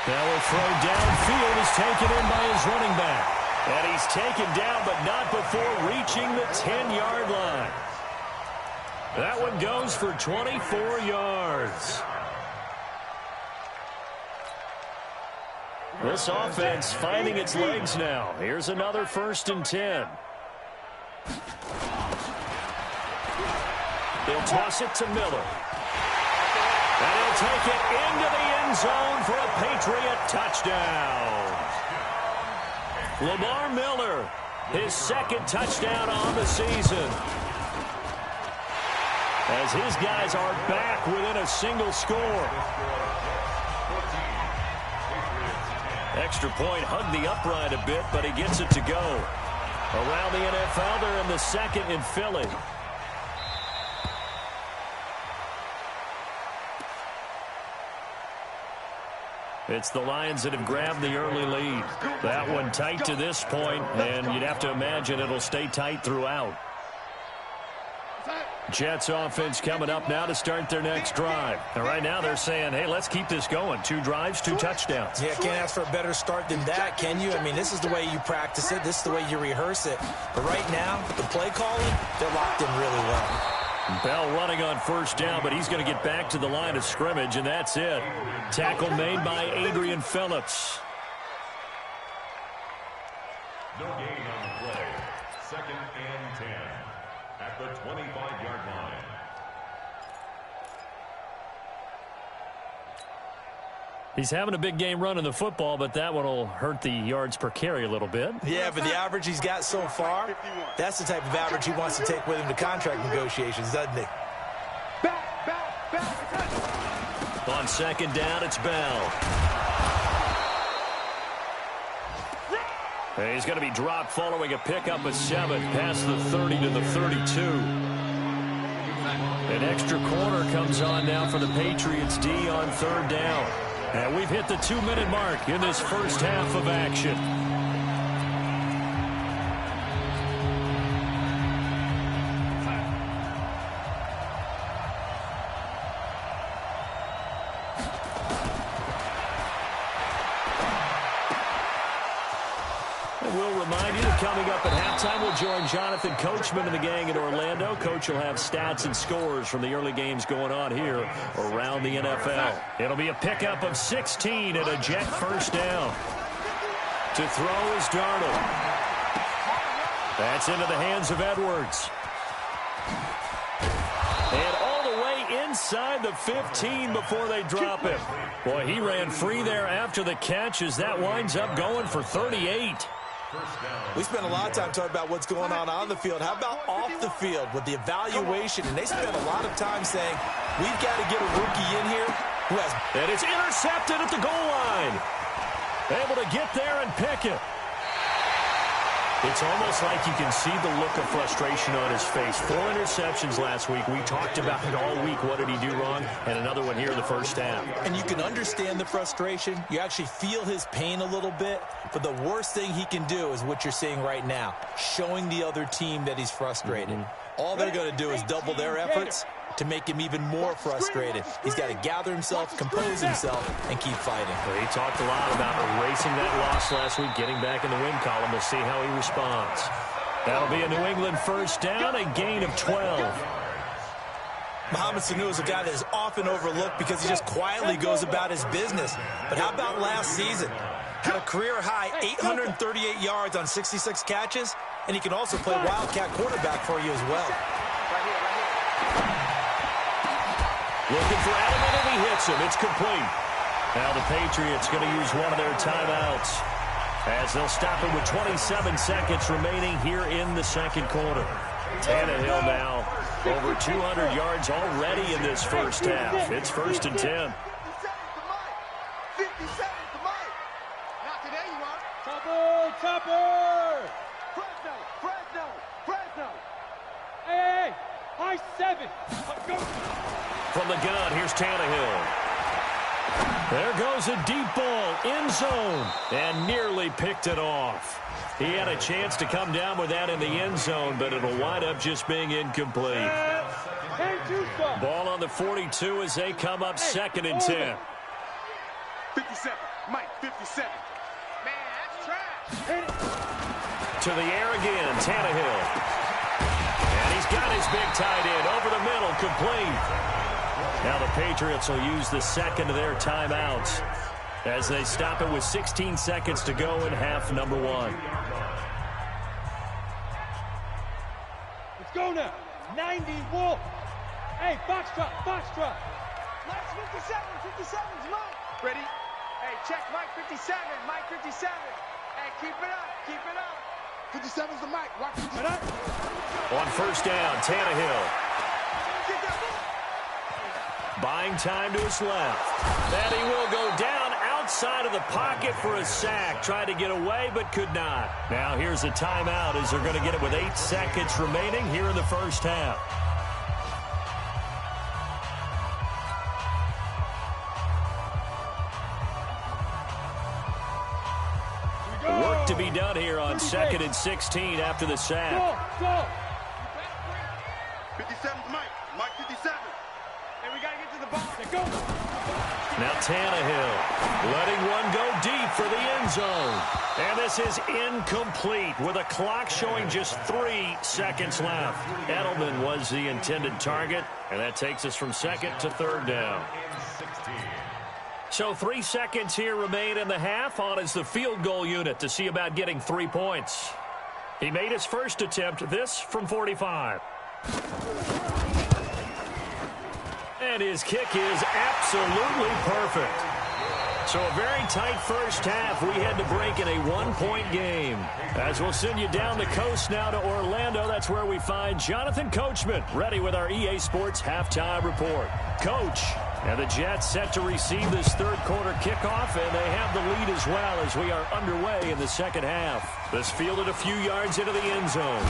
Now a throw downfield is taken in by his running back. And he's taken down, but not before reaching the 10-yard line. That one goes for 24 yards. This offense finding its legs now. Here's another 1st and 10. They'll toss it to Miller. And he'll take it into the end zone for a Patriot touchdown. Lamar Miller, his 2nd touchdown on the season. As his guys are back within a single score. Extra point hugged the upright a bit, but he gets it to go. Around the NFL, they're in the 2nd in Philly. It's the Lions that have grabbed the early lead. That one tight to this point, and you'd have to imagine it'll stay tight throughout. Jets offense coming up now to start their next drive. And right now they're saying, hey, let's keep this going. 2 drives, 2 touchdowns. Yeah, can't ask for a better start than that, can you? I mean, this is the way you practice it. This is the way you rehearse it. But right now, the play calling, they're locked in really well. Bell running on first down, but he's going to get back to the line of scrimmage, and that's it. Tackle made by Adrian Phillips. No gain on the play. 2nd and 10 at the 25-yard line. He's having a big game running the football, but that one will hurt the yards per carry a little bit. Yeah, but the average he's got so far, that's the type of average he wants to take with him to contract negotiations, doesn't he? On 2nd down, it's Bell. And he's going to be dropped following a pickup of 7 past the 30 to the 32. An extra corner comes on now for the Patriots D on 3rd down. And we've hit the 2-minute mark in this first half of action. And we'll remind you that coming up at halftime, we'll join Jonathan Coachman and the gang in Orlando. Coach will have stats and scores from the early games going on here around the NFL. It'll be a pickup of 16 and a Jet first down. To throw is Darnold. That's into the hands of Edwards. And all the way inside the 15 before they drop him. Boy, he ran free there after the catch as that winds up going for 38. We spent a lot of time talking about what's going on the field. How about off the field with the evaluation? And they spent a lot of time saying, we've got to get a rookie in here who has... And it's intercepted at the goal line. Able to get there and pick it. It's almost like you can see the look of frustration on his face. 4 interceptions last week. We talked about it all week. What did he do wrong? And another one here in the first half. And you can understand the frustration. You actually feel his pain a little bit. But the worst thing he can do is what you're seeing right now, showing the other team that he's frustrated. All they're going to do is double their efforts to make him even more frustrated. He's got to gather himself, compose himself, and keep fighting. Well, he talked a lot about erasing that loss last week, getting back in the win column. We'll see how he responds. That'll be a New England first down, a gain of 12. Mohamed Sanu is a guy that is often overlooked because he just quietly goes about his business. But how about last season? Had a career-high 838 yards on 66 catches, and he can also play Wildcat quarterback for you as well. Looking for Edelman, and he hits him. It's complete. Now the Patriots going to use one of their timeouts as they'll stop it with 27 seconds remaining here in the second quarter. Tannehill now over 200 yards already in this first half. It's 1st and 10. 50 seconds to Mike. Not today, you are. Topper! Fresno. Hey, high 7. Go. From the gun, here's Tannehill. There goes a deep ball, end zone, and nearly picked it off. He had a chance to come down with that in the end zone, but it'll wind up just being incomplete. Ball on the 42 as they come up 2nd and 10. 57. Mike, 57. Man, that's trash. To the air again, Tannehill. And he's got his big tight end over the middle, complete. Now the Patriots will use the second of their timeouts as they stop it with 16 seconds to go in half number 1. Let's go now. 90 Wolf. Hey, Foxtrot. Last 57's Mike. Ready? Hey, check Mike 57. Mike 57. Hey, keep it up. 57's the Mike. Watch 57. On first down, Tannehill. Buying time to his left. And he will go down outside of the pocket for a sack. Tried to get away, but could not. Now here's a timeout as they're going to get it with 8 seconds remaining here in the first half. Work to be done here on 2nd and 16 after the sack. Go. 57's Mike. Mike 57. Hey, we got to get to the ball. Go. Now Tannehill letting one go deep for the end zone. And this is incomplete with a clock showing just 3 seconds left. Edelman was the intended target, and that takes us from 2nd to 3rd down. So 3 seconds here remain in the half. On is the field goal unit to see about getting 3 points. He made his first attempt, this from 45. And his kick is absolutely perfect. So a very tight first half. We had to break in a 1-point game. As we'll send you down the coast now to Orlando, that's where we find Jonathan Coachman ready with our EA Sports halftime report. Coach, and the Jets set to receive this third quarter kickoff, and they have the lead as well as we are underway in the second half. This fielded a few yards into the end zone.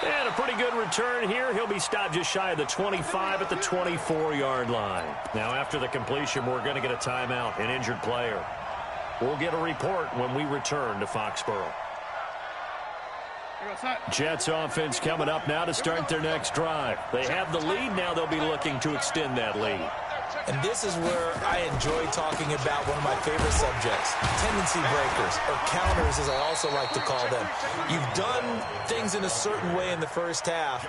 And a pretty good return here. He'll be stopped just shy of the 25 at the 24-yard line. Now, after the completion, we're going to get a timeout, an injured player. We'll get a report when we return to Foxborough. Jets offense coming up now to start their next drive. They have the lead. Now they'll be looking to extend that lead. And this is where I enjoy talking about one of my favorite subjects, tendency breakers, or counters as I also like to call them. You've done things in a certain way in the first half,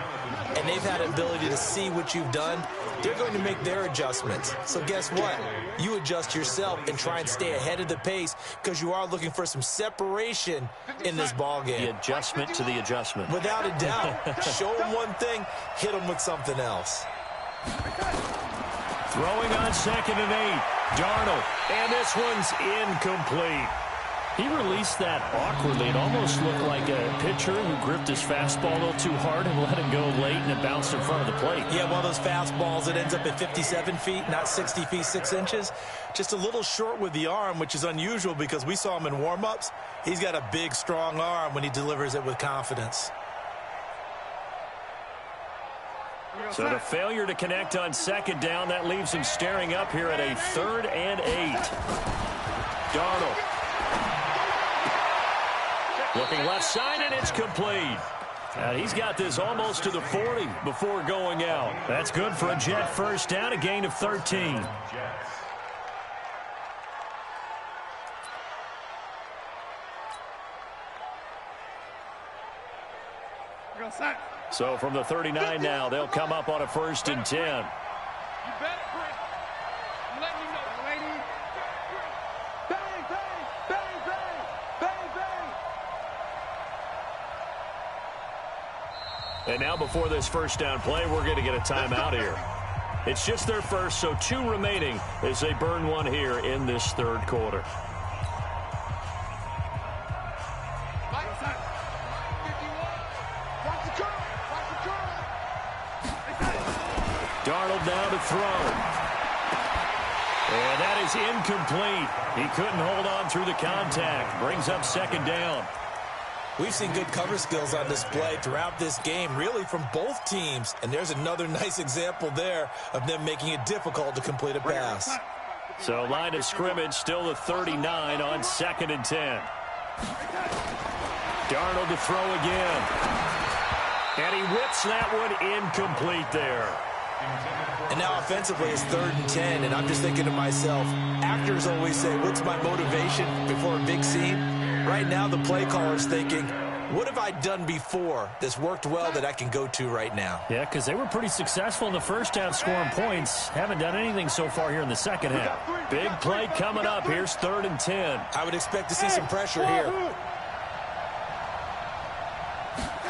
and they've had ability to see what you've done. They're going to make their adjustments. So guess what? You adjust yourself and try and stay ahead of the pace because you are looking for some separation in this ball game. The adjustment to the adjustment. Without a doubt. Show them one thing, hit them with something else. Throwing on 2nd and 8. Darnold. And this one's incomplete. He released that awkwardly. It almost looked like a pitcher who gripped his fastball a little too hard and let him go late, and it bounced in front of the plate. Yeah, one of those fastballs that ends up at 57 feet, not 60 feet, 6 inches. Just a little short with the arm, which is unusual because we saw him in warm-ups. He's got a big, strong arm when he delivers it with confidence. So the failure to connect on second down, that leaves him staring up here at a 3rd and 8. Darnold. Looking left side, and it's complete. And he's got this almost to the 40 before going out. That's good for a Jet first down, a gain of 13. So from the 39 now, they'll come up on a 1st and 10. You better break. I'm letting you know, lady. Bang, bang, bang, bang, bang, bang. And now before this first down play, we're going to get a timeout here. It's just their first, so 2 remaining as they burn one here in this 3rd quarter. Darnold now to throw. And that is incomplete. He couldn't hold on through the contact. Brings up 2nd down. We've seen good cover skills on display throughout this game, really from both teams. And there's another nice example there of them making it difficult to complete a pass. So line of scrimmage still the 39 on 2nd and 10. Darnold to throw again. And he whips that one incomplete there. And now offensively it's 3rd and 10, and I'm just thinking to myself, actors always say, what's my motivation before a big scene? Right now the play caller's thinking, what have I done before that's worked well that I can go to right now? Yeah, because they were pretty successful in the first half scoring points. Haven't done anything so far here in the second half. Big play coming up. Here's 3rd and 10. I would expect to see some pressure here.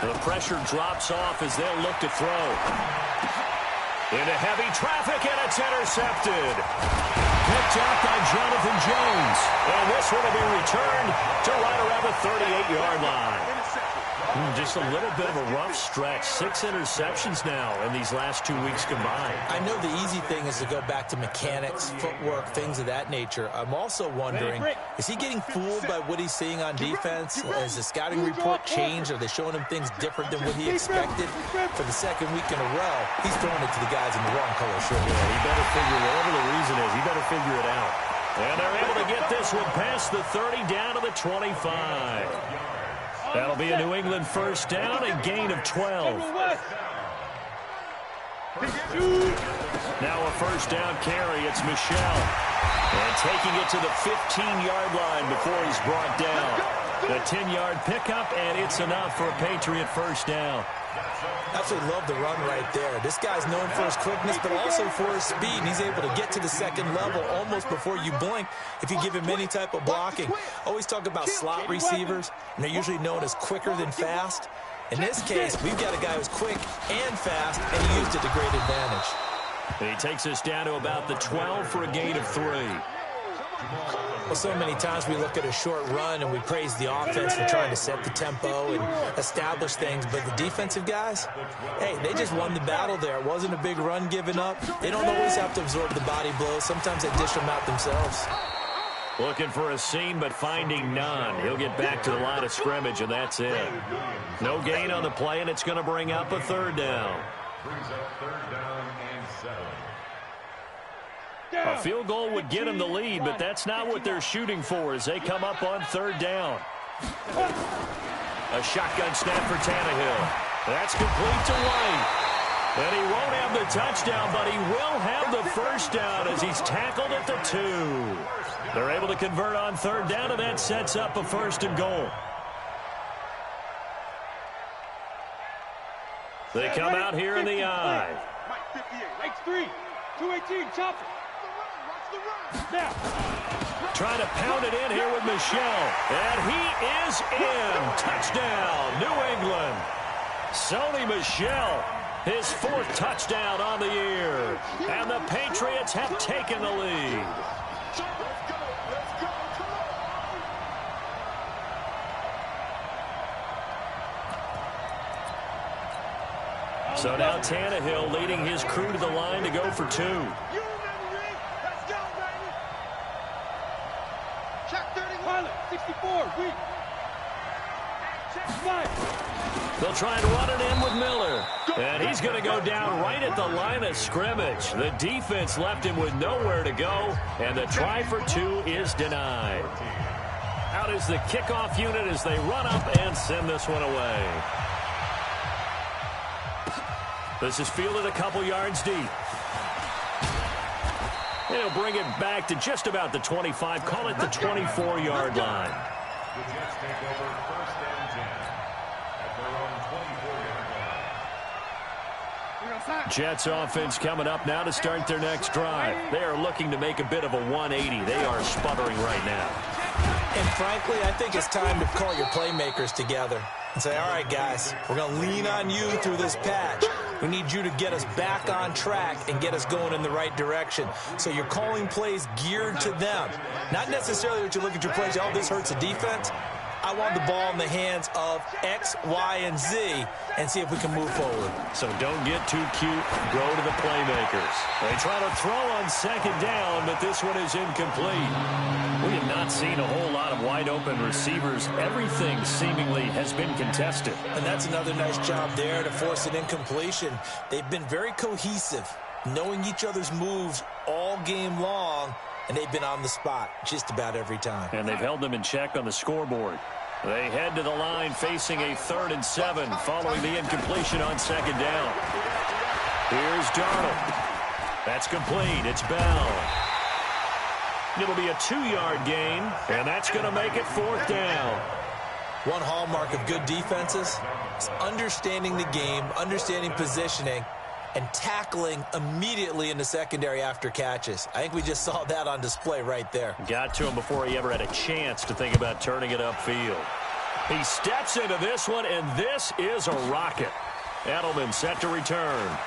The pressure drops off as they'll look to throw. Into heavy traffic, and it's intercepted. Picked up by Jonathan Jones. And this one will be returned to right around the 38-yard line. Just a little bit of a rough stretch. 6 interceptions now in these last 2 weeks combined. I know the easy thing is to go back to mechanics, footwork, things of that nature. I'm also wondering, is he getting fooled by what he's seeing on defense? Has the scouting report changed? Are they showing him things different than what he expected? For the 2nd week in a row, he's throwing it to the guys in the wrong color shirt. Yeah, he better figure, whatever the reason is, he better figure it out. And they're able to get this one past the 30 down to the 25. That'll be a New England first down, a gain of 12. Now a first down carry, it's Michel. And taking it to the 15-yard line before he's brought down. The 10-yard pickup, and it's enough for a Patriot first down. Absolutely love the run right there. This guy's known for his quickness, but also for his speed. And he's able to get to the 2nd level almost before you blink if you give him any type of blocking. Always talk about slot receivers, and they're usually known as quicker than fast. In this case, we've got a guy who's quick and fast, and he used it to great advantage. And he takes us down to about the 12 for a gain of 3. Well, so many times we look at a short run and we praise the offense for trying to set the tempo and establish things, but the defensive guys, hey, they just won the battle there. It wasn't a big run given up. They don't always have to absorb the body blows. Sometimes they dish them out themselves. Looking for a seam, but finding none. He'll get back to the line of scrimmage, and that's it. No gain on the play, and it's going to bring up a 3rd down. Brings up 3rd down and 7. A field goal would get them the lead, but that's not what they're shooting for as they come up on 3rd down. A shotgun snap for Tannehill. That's complete to White. And he won't have the touchdown, but he will have the first down as he's tackled at the 2. They're able to convert on 3rd down, and that sets up a 1st and goal. They come out here in the I. X3, 218, chop it. Now. Trying to pound it in here with Michel. And he is in. Touchdown, New England. Sony Michel, his 4th touchdown on the year. And the Patriots have taken the lead. So now Tannehill leading his crew to the line to go for 2. You remember me? Let's go, baby. Check 31. Pilot, 64, weak. They'll try and run it in with Miller. And he's going to go down right at the line of scrimmage. The defense left him with nowhere to go, and the try for 2 is denied. Out is the kickoff unit as they run up and send this one away. This is fielded a couple yards deep. And he'll bring it back to just about the 25, call it the 24-yard line. The Jets take over 1st and 10 at their own 24-yard line. Jets offense coming up now to start their next drive. They are looking to make a bit of a 180. They are sputtering right now. And frankly, I think it's time to call your playmakers together and say, all right, guys, we're going to lean on you through this patch. We need you to get us back on track and get us going in the right direction. So you're calling plays geared to them. Not necessarily that you look at your plays, oh, this hurts the defense. I want the ball in the hands of X, Y, and Z and see if we can move forward. So don't get too cute. Go to the playmakers. They try to throw on 2nd down, but this one is incomplete. We have not seen a whole lot of wide-open receivers. Everything seemingly has been contested. And that's another nice job there to force an incompletion. They've been very cohesive, knowing each other's moves all game long, and they've been on the spot just about every time. And they've held them in check on the scoreboard. They head to the line facing a 3rd and 7 following the incompletion on 2nd down. Here's Darnold. That's complete. It's Bell. It'll be a 2-yard gain, and that's going to make it 4th down. One hallmark of good defenses is understanding the game, understanding positioning, and tackling immediately in the secondary after catches. I think we just saw that on display right there. Got to him before he ever had a chance to think about turning it upfield. He steps into this one, and this is a rocket. Edelman set to return.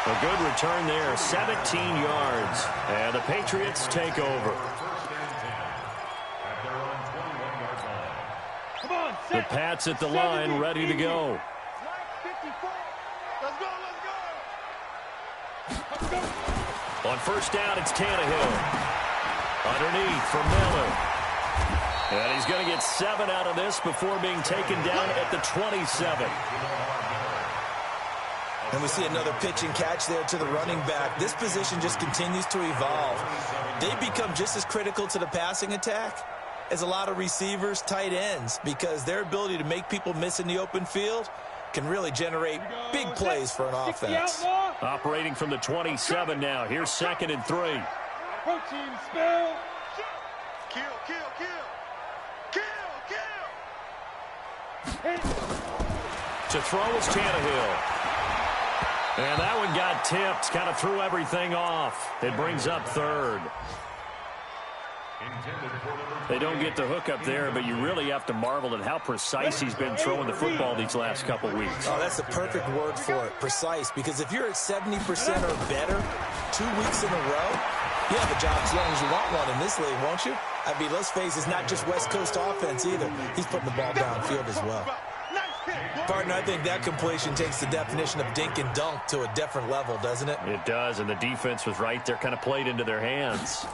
A good return there, 17 yards. And the Patriots take over. Come on, The Pats at the line, ready to go. Let's go, let's go. On 1st down, it's Tannehill. Underneath for Miller. And he's going to get 7 out of this before being taken down at the 27. And we see another pitch and catch there to the running back. This position just continues to evolve. They become just as critical to the passing attack as a lot of receivers, tight ends, because their ability to make people miss in the open field can really generate big plays for an offense. Operating from the 27 now. Here's 2nd and 3. Protein spill. Kill, kill, kill. Kill, kill. To throw is Tannehill. And that one got tipped. Kind of threw everything off. It brings up 3rd. They don't get the hook up there, but you really have to marvel at how precise he's been throwing the football these last couple weeks. Oh, that's the perfect word for it, precise. Because if you're at 70% or better 2 weeks in a row, you have a job as long as you want one in this league, won't you? I mean, let's face it, it's not just West Coast offense either. He's putting the ball downfield as well. Partner, I think that completion takes the definition of dink and dunk to a different level, doesn't it? It does, and the defense was right there, kind of played into their hands.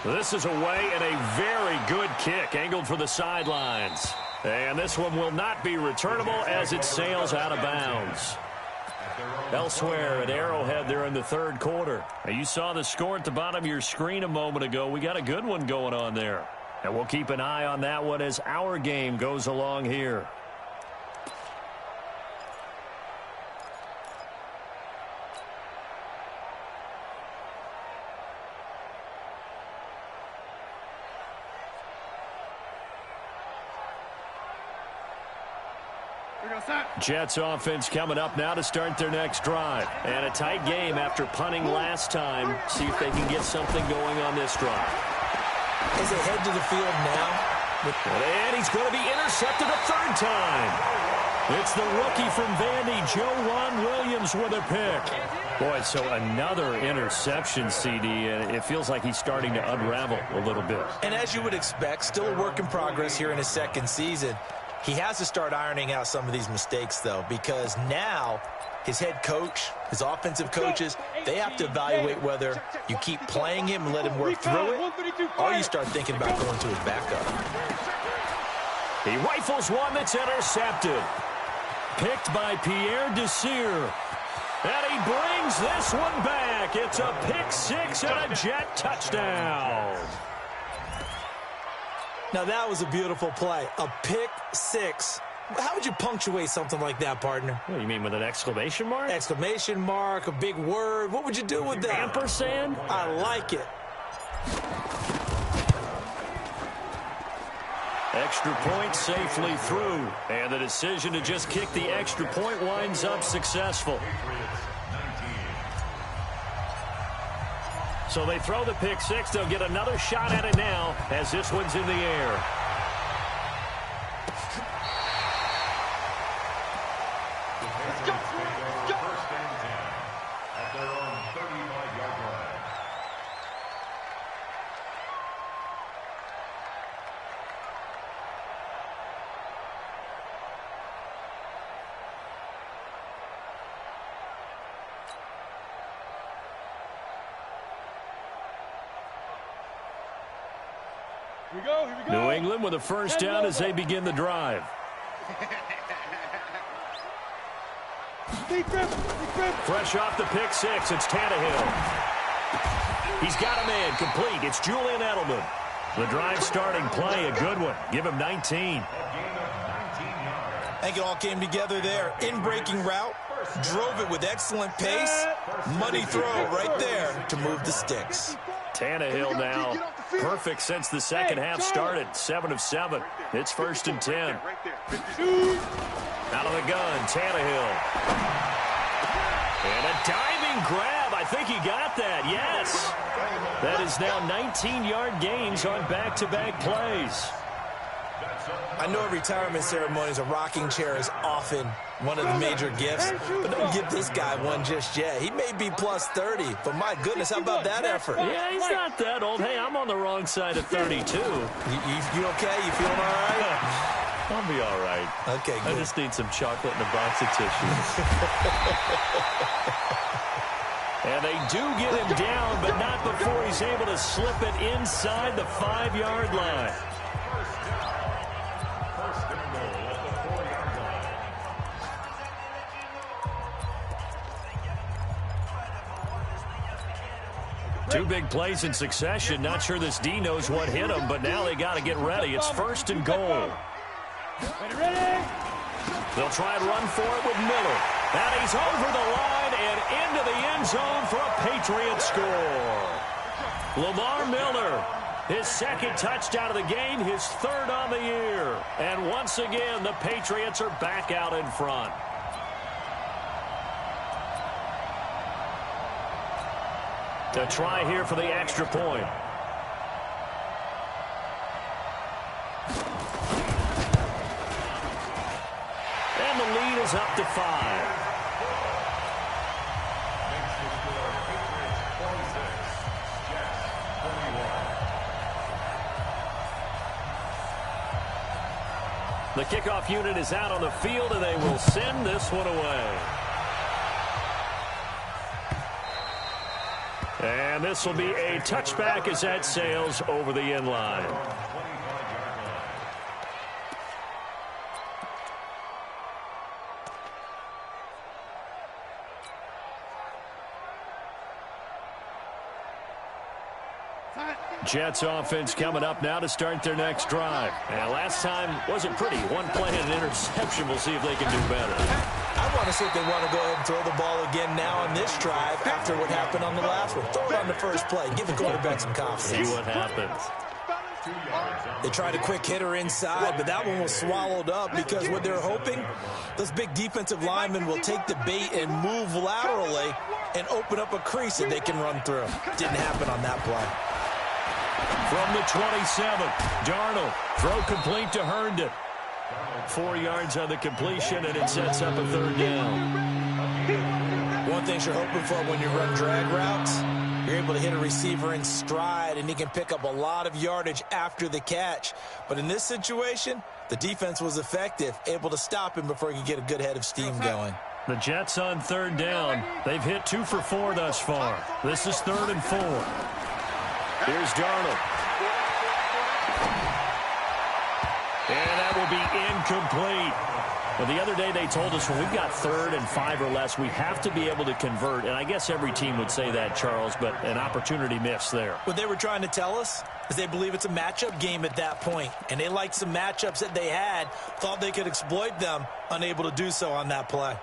This is away and a very good kick, angled for the sidelines. And this one will not be returnable as it sails out of bounds. Elsewhere at Arrowhead there in the 3rd quarter. Now, you saw the score at the bottom of your screen a moment ago. We got a good one going on there. And we'll keep an eye on that one as our game goes along here. Jets offense coming up now to start their next drive. And a tight game after punting last time. See if they can get something going on this drive. As they head to the field now. And he's going to be intercepted a 3rd time. It's the rookie from Vandy, Joejuan Williams, with a pick. Boy, so another interception, CD, and it feels like he's starting to unravel a little bit. And as you would expect, still a work in progress here in his 2nd season. He has to start ironing out some of these mistakes, though, because now his head coach, his offensive coaches, they have to evaluate whether you keep playing him and let him work through it, or you start thinking about going to his backup. He rifles one that's intercepted. Picked by Pierre Desir. And he brings this one back. It's a pick six and a Jet touchdown. Now, that was a beautiful play. A pick six. How would you punctuate something like that, partner? What do you mean, with an exclamation mark? Exclamation mark, a big word. What would you do with that? Ampersand? I like it. Extra point safely through. And the decision to just kick the extra point winds up successful. So they throw the pick six. They'll get another shot at it now as this one's in the air. Here we go. New England with a first down as they begin the drive. Fresh off the pick six, it's Tannehill. He's got a man complete. It's Julian Edelman. The drive starting play, a good one. Give him 19. I think it all came together there. In-breaking route, drove it with excellent pace. Money throw right there to move the sticks. Tannehill now perfect since the second half started. 7 of 7. It's 1st and 10. Out of the gun, Tannehill. And a diving grab. I think he got that. Yes. That is now 19-yard gains on back-to-back plays. I know retirement ceremonies, a rocking chair is often one of the major gifts, but don't give this guy one just yet. He may be plus 30, but my goodness, how about that effort? Yeah, he's not that old. Hey, I'm on the wrong side of 32. You okay? You feeling all right? I'll be all right. Okay, good. I just need some chocolate and a box of tissues. And they do get him down, but not before he's able to slip it inside the 5-yard line. Two big plays in succession. Not sure this D knows what hit him, but now they got to get ready. It's 1st and goal. Ready? They'll try and run for it with Miller. And he's over the line and into the end zone for a Patriot score. Lamar Miller, his 2nd touchdown of the game, his 3rd on the year. And once again, the Patriots are back out in front. To try here for the extra point. And the lead is up to 5. The kickoff unit is out on the field, and they will send this one away. And this will be a touchback as that sails over the end line. Jets offense coming up now to start their next drive. And last time wasn't pretty. One play and an interception. We'll see if they can do better. I want to see if they want to go ahead and throw the ball again now on this drive after what happened on the last one. Throw it on the first play. Give the quarterback some confidence. See what happens. They tried a quick hitter inside, but that one was swallowed up because what they're hoping, those big defensive linemen will take the bait and move laterally and open up a crease that they can run through. Didn't happen on that play. From the 27, Darnold, throw complete to Herndon. 4 yards on the completion, and it sets up a 3rd down. One thing you're hoping for when you run drag routes, You're able to hit a receiver in stride, and he can pick up a lot of yardage after the catch. But in this situation, the defense was effective, able to stop him before he could get a good head of steam going. The Jets on third down. They've hit 2 for 4 thus far. This is 3rd and 4. Here's Darnold. And that will be incomplete. Well, the other day they told us when we've got 3rd and 5 or less, we have to be able to convert. And I guess every team would say that, Charles, but an opportunity missed there. What they were trying to tell us is they believe it's a matchup game at that point. And they liked some matchups that they had, thought they could exploit them, unable to do so on that play.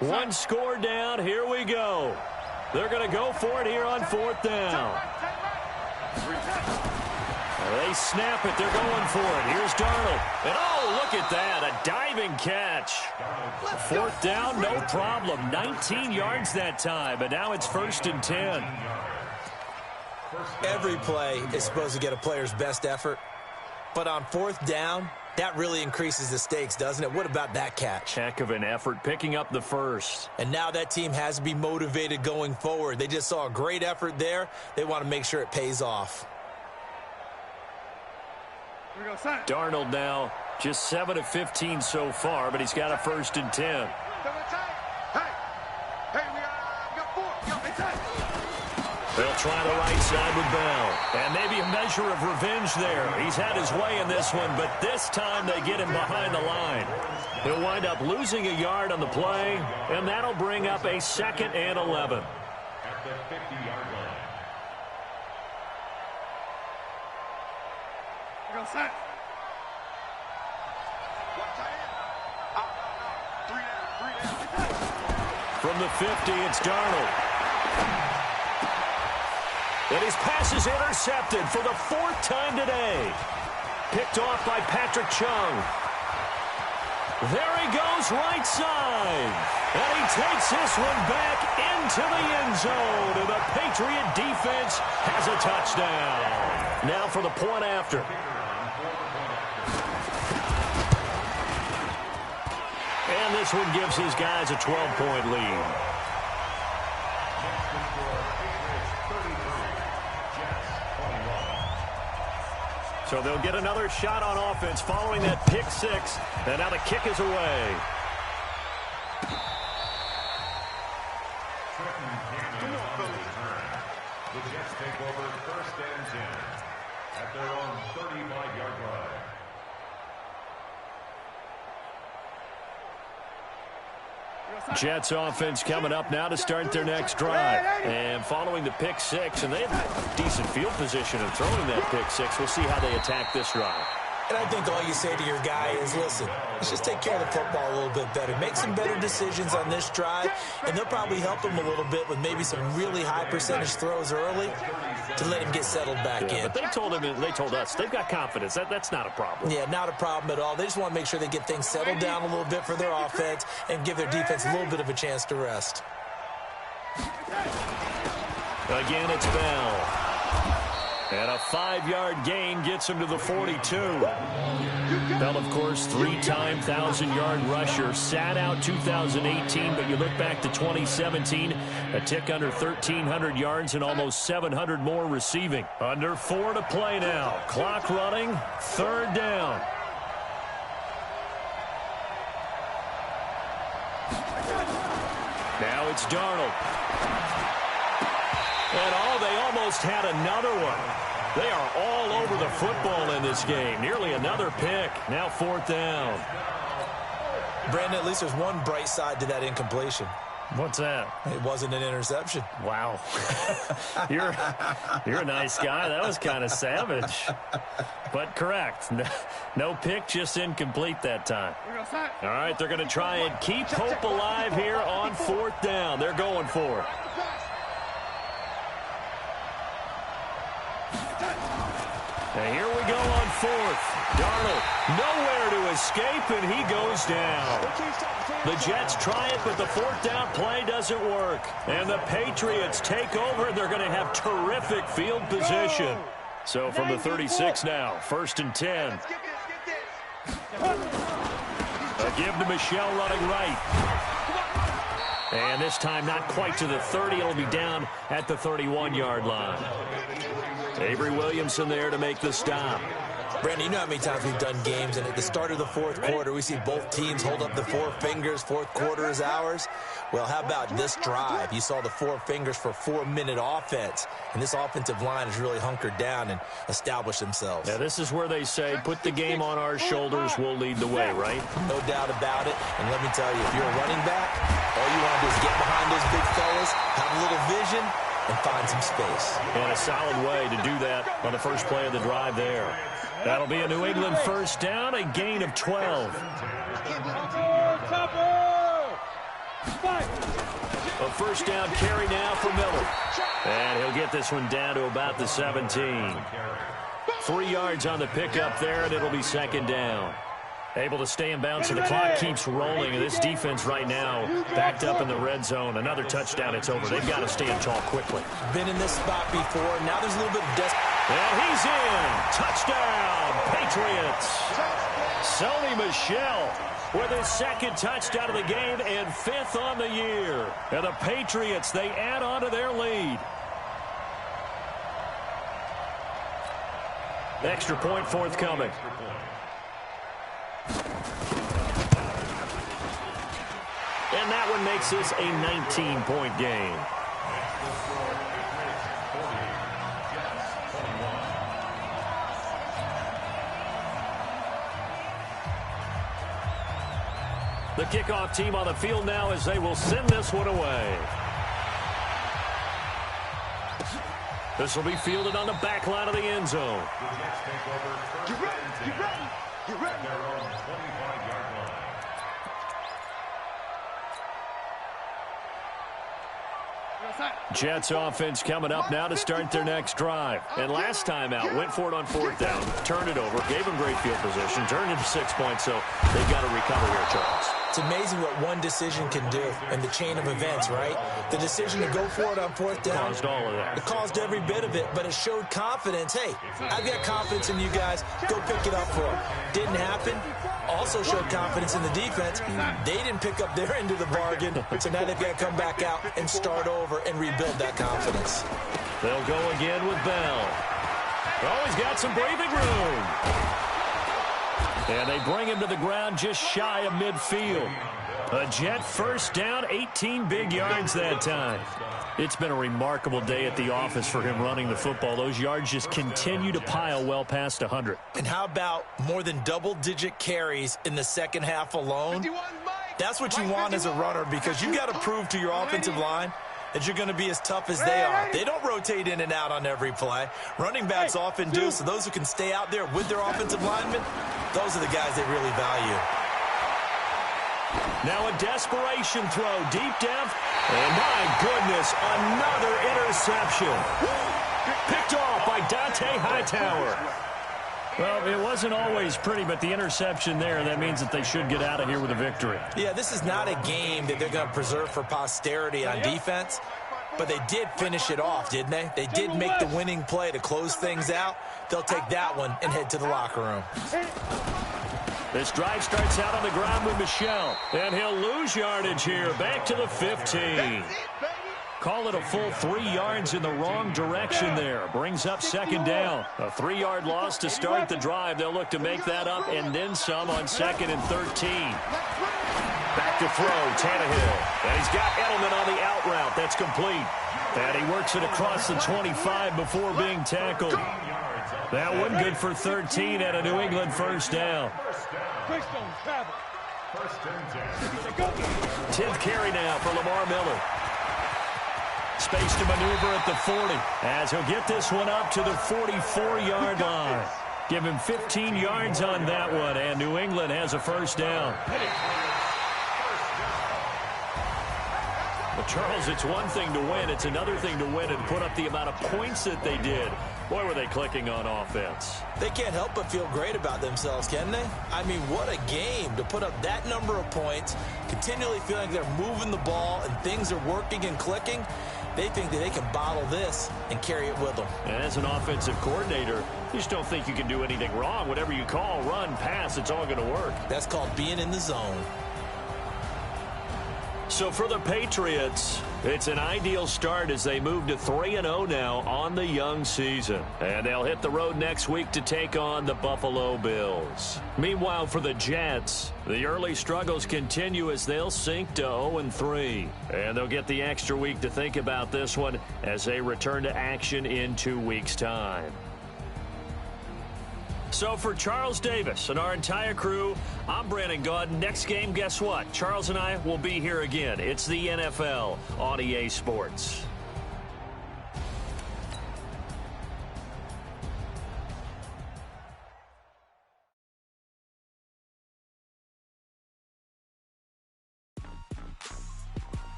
One score down. Here we go. They're going to go for it here on 4th down. They snap it. They're going for it. Here's Darnold. And oh, look at that. A diving catch. 4th down, no problem. 19 yards that time. But now it's 1st and 10. Every play is supposed to get a player's best effort. But on 4th down, that really increases the stakes, doesn't it? What about that catch? Heck of an effort, picking up the first. And now that team has to be motivated going forward. They just saw a great effort there. They want to make sure it pays off. Darnold now just 7 of 15 so far, but he's got a 1st and 10. They'll try the right side with Bell. And maybe a measure of revenge there. He's had his way in this one, but this time they get him behind the line. He'll wind up losing a yard on the play, and that'll bring up a 2nd and 11. At the 50-yard line. From the 50, it's Darnold. And his pass is intercepted for the 4th time today. Picked off by Patrick Chung. There he goes, right side. And he takes this one back into the end zone. And the Patriot defense has a touchdown. Now for the point after. And this one gives his guys a 12-point lead. So they'll get another shot on offense following that pick 6. And now the kick is away. The Jets take over 1st and 10 at their own 35-yard line. Jets offense coming up now to start their next drive. And following the pick 6, and they have decent field position of throwing that pick 6. We'll see how they attack this drive. And I think all you say to your guy is, listen, let's just take care of the football a little bit better. Make some better decisions on this drive, and they'll probably help him a little bit with maybe some really high percentage throws early to let him get settled back in. But they told us, they've got confidence. That's not a problem. Yeah, not a problem at all. They just want to make sure they get things settled down a little bit for their offense and give their defense a little bit of a chance to rest. Again, it's Bell. And a 5-yard gain gets him to the 42. Bell, of course, 3-time 1,000-yard rusher. Sat out 2018, but you look back to 2017, a tick under 1,300 yards and almost 700 more receiving. Under 4 to play now. Clock running, 3rd down. Now it's Darnold. And they almost had another one. They are all over the football in this game. Nearly another pick. Now 4th down. Brandon, at least there's one bright side to that incompletion. What's that? It wasn't an interception. Wow. You're a nice guy. That was kind of savage. But correct. No pick, just incomplete that time. All right, they're going to try and keep hope alive here on 4th down. They're going for it. And here we go on 4th. Darnold nowhere to escape, and he goes down. The Jets try it, but the 4th down play doesn't work. And the Patriots take over. They're going to have terrific field position. So from the 36 now, 1st and 10. A give to Michel running right. And this time not quite to the 30. It'll be down at the 31-yard line. Avery Williamson there to make the stop. Brandon, you know how many times we've done games, and at the start of the fourth quarter, we see both teams hold up the four fingers. Fourth quarter is ours. Well, how about this drive? You saw the four fingers for 4-minute offense, and this offensive line has really hunkered down and established themselves. Yeah, this is where they say, put the game on our shoulders, we'll lead the way, right? No doubt about it. And let me tell you, if you're a running back, all you want to do is get behind those big fellas, have a little vision, and find some space. And a solid way to do that on the first play of the drive there. That'll be a New England first down, a gain of 12. A first down carry now for Miller. And he'll get this one down to about the 17. 3 yards on the pickup there, and it'll be second down. Able to stay in bounds, so the clock keeps rolling. And this defense right now backed up in the red zone. Another touchdown, it's over. They've got to stand tall quickly. Been in this spot before. Now there's a little bit of and he's in. Touchdown, Patriots. Sony Michel with his second touchdown of the game and 5th on the year. And the Patriots, they add on to their lead. Extra point forthcoming. And that one makes this a 19-point game. The kickoff team on the field now as they will send this one away. This will be fielded on the back line of the end zone. Get ready, get ready, get ready. Jets offense coming up now to start their next drive. And last time out, went for it on 4th down, turned it over, gave them great field position, turned into 6 points, so they've got to recover here, Charles. It's amazing what one decision can do in the chain of events, right? The decision to go for it on 4th down. Caused all of that. It caused every bit of it, but it showed confidence. Hey, I've got confidence in you guys. Go pick it up for them. Didn't happen. Also showed confidence in the defense. They didn't pick up their end of the bargain, so now they've got to come back out and start over and rebuild that confidence. They'll go again with Bell. Oh, he's got some breathing room. And they bring him to the ground just shy of midfield. A Jet first down, 18 big yards that time. It's been a remarkable day at the office for him running the football. Those yards just continue to pile well past 100. And how about more than double-digit carries in the second half alone? That's what you want as a runner, because you got to prove to your offensive line that you're going to be as tough as they are. They don't rotate in and out on every play. Running backs often do, so those who can stay out there with their offensive linemen, those are the guys they really value. Now a desperation throw deep down. And my goodness, another interception. Picked off by Dante Hightower. Well, it wasn't always pretty, but the interception there, that means that they should get out of here with a victory. Yeah, this is not a game that they're going to preserve for posterity on defense, but they did finish it off, didn't they? They did make the winning play to close things out. They'll take that one and head to the locker room. This drive starts out on the ground with Michel, and he'll lose yardage here, back to the 15. Call it a full 3 yards in the wrong direction there. Brings up second down. A 3-yard loss to start the drive. They'll look to make that up and then some on 2nd and 13. Back to throw, Tannehill. And he's got Edelman on the out route. That's complete. And he works it across the 25 before being tackled. That one good for 13 and a New England first down. 10th carry now for Lamar Miller. Space to maneuver at the 40 as he'll get this one up to the 44-yard line. Give him 15 yards on that one, and New England has a first down. Well, Charles, it's one thing to win. It's another thing to win and put up the amount of points that they did. Boy, were they clicking on offense. They can't help but feel great about themselves, can they? I mean, what a game to put up that number of points, continually feeling like they're moving the ball and things are working and clicking. They think that they can bottle this and carry it with them. And as an offensive coordinator, you just don't think you can do anything wrong. Whatever you call, run, pass, it's all going to work. That's called being in the zone. So for the Patriots, it's an ideal start as they move to 3-0 now on the young season. And they'll hit the road next week to take on the Buffalo Bills. Meanwhile, for the Jets, the early struggles continue as they'll sink to 0-3. And they'll get the extra week to think about this one as they return to action in 2 weeks' time. So for Charles Davis and our entire crew, I'm Brandon Gaudin. Next game, guess what? Charles and I will be here again. It's the NFL on EA Sports.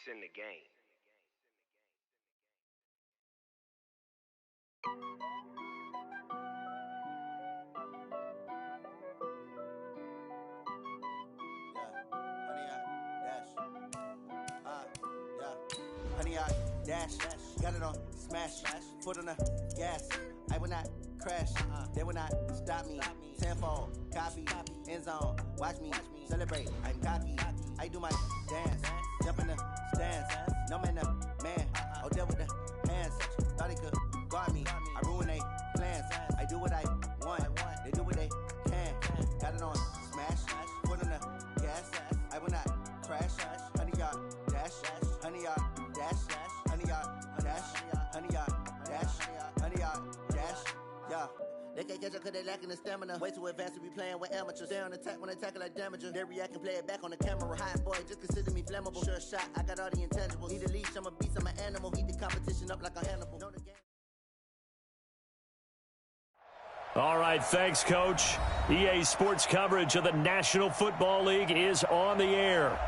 In the game. Honey, I dash, got it on smash, foot on the gas. I will not crash, they will not stop me. Tenfold, copy, end zone, watch me celebrate. I'm cocky, I do my dance, jump in the stands. No man, man, I'll deal with the hands. Thought he could guard me, I ruin they plans. I do what I want, they do what they can. Got it on smash, foot on the gas. I will not crash, honey, y'all dash, honey, y'all dash, honey, y'all dash, honey, y'all dash, honey, y'all dash, yeah. They can't catch up cause they lacking the stamina. Way too advanced to be playing with amateurs. Stay on attack when they tackle like damager. They react and play it back on the camera. Hot boy, just consider me flammable. Sure shot, I got all the intangibles. Need a leash, I'm a beast, I'm an animal. Heat the competition up like a Hannibal. Know the game. All right, thanks, Coach. EA Sports coverage of the National Football League is on the air.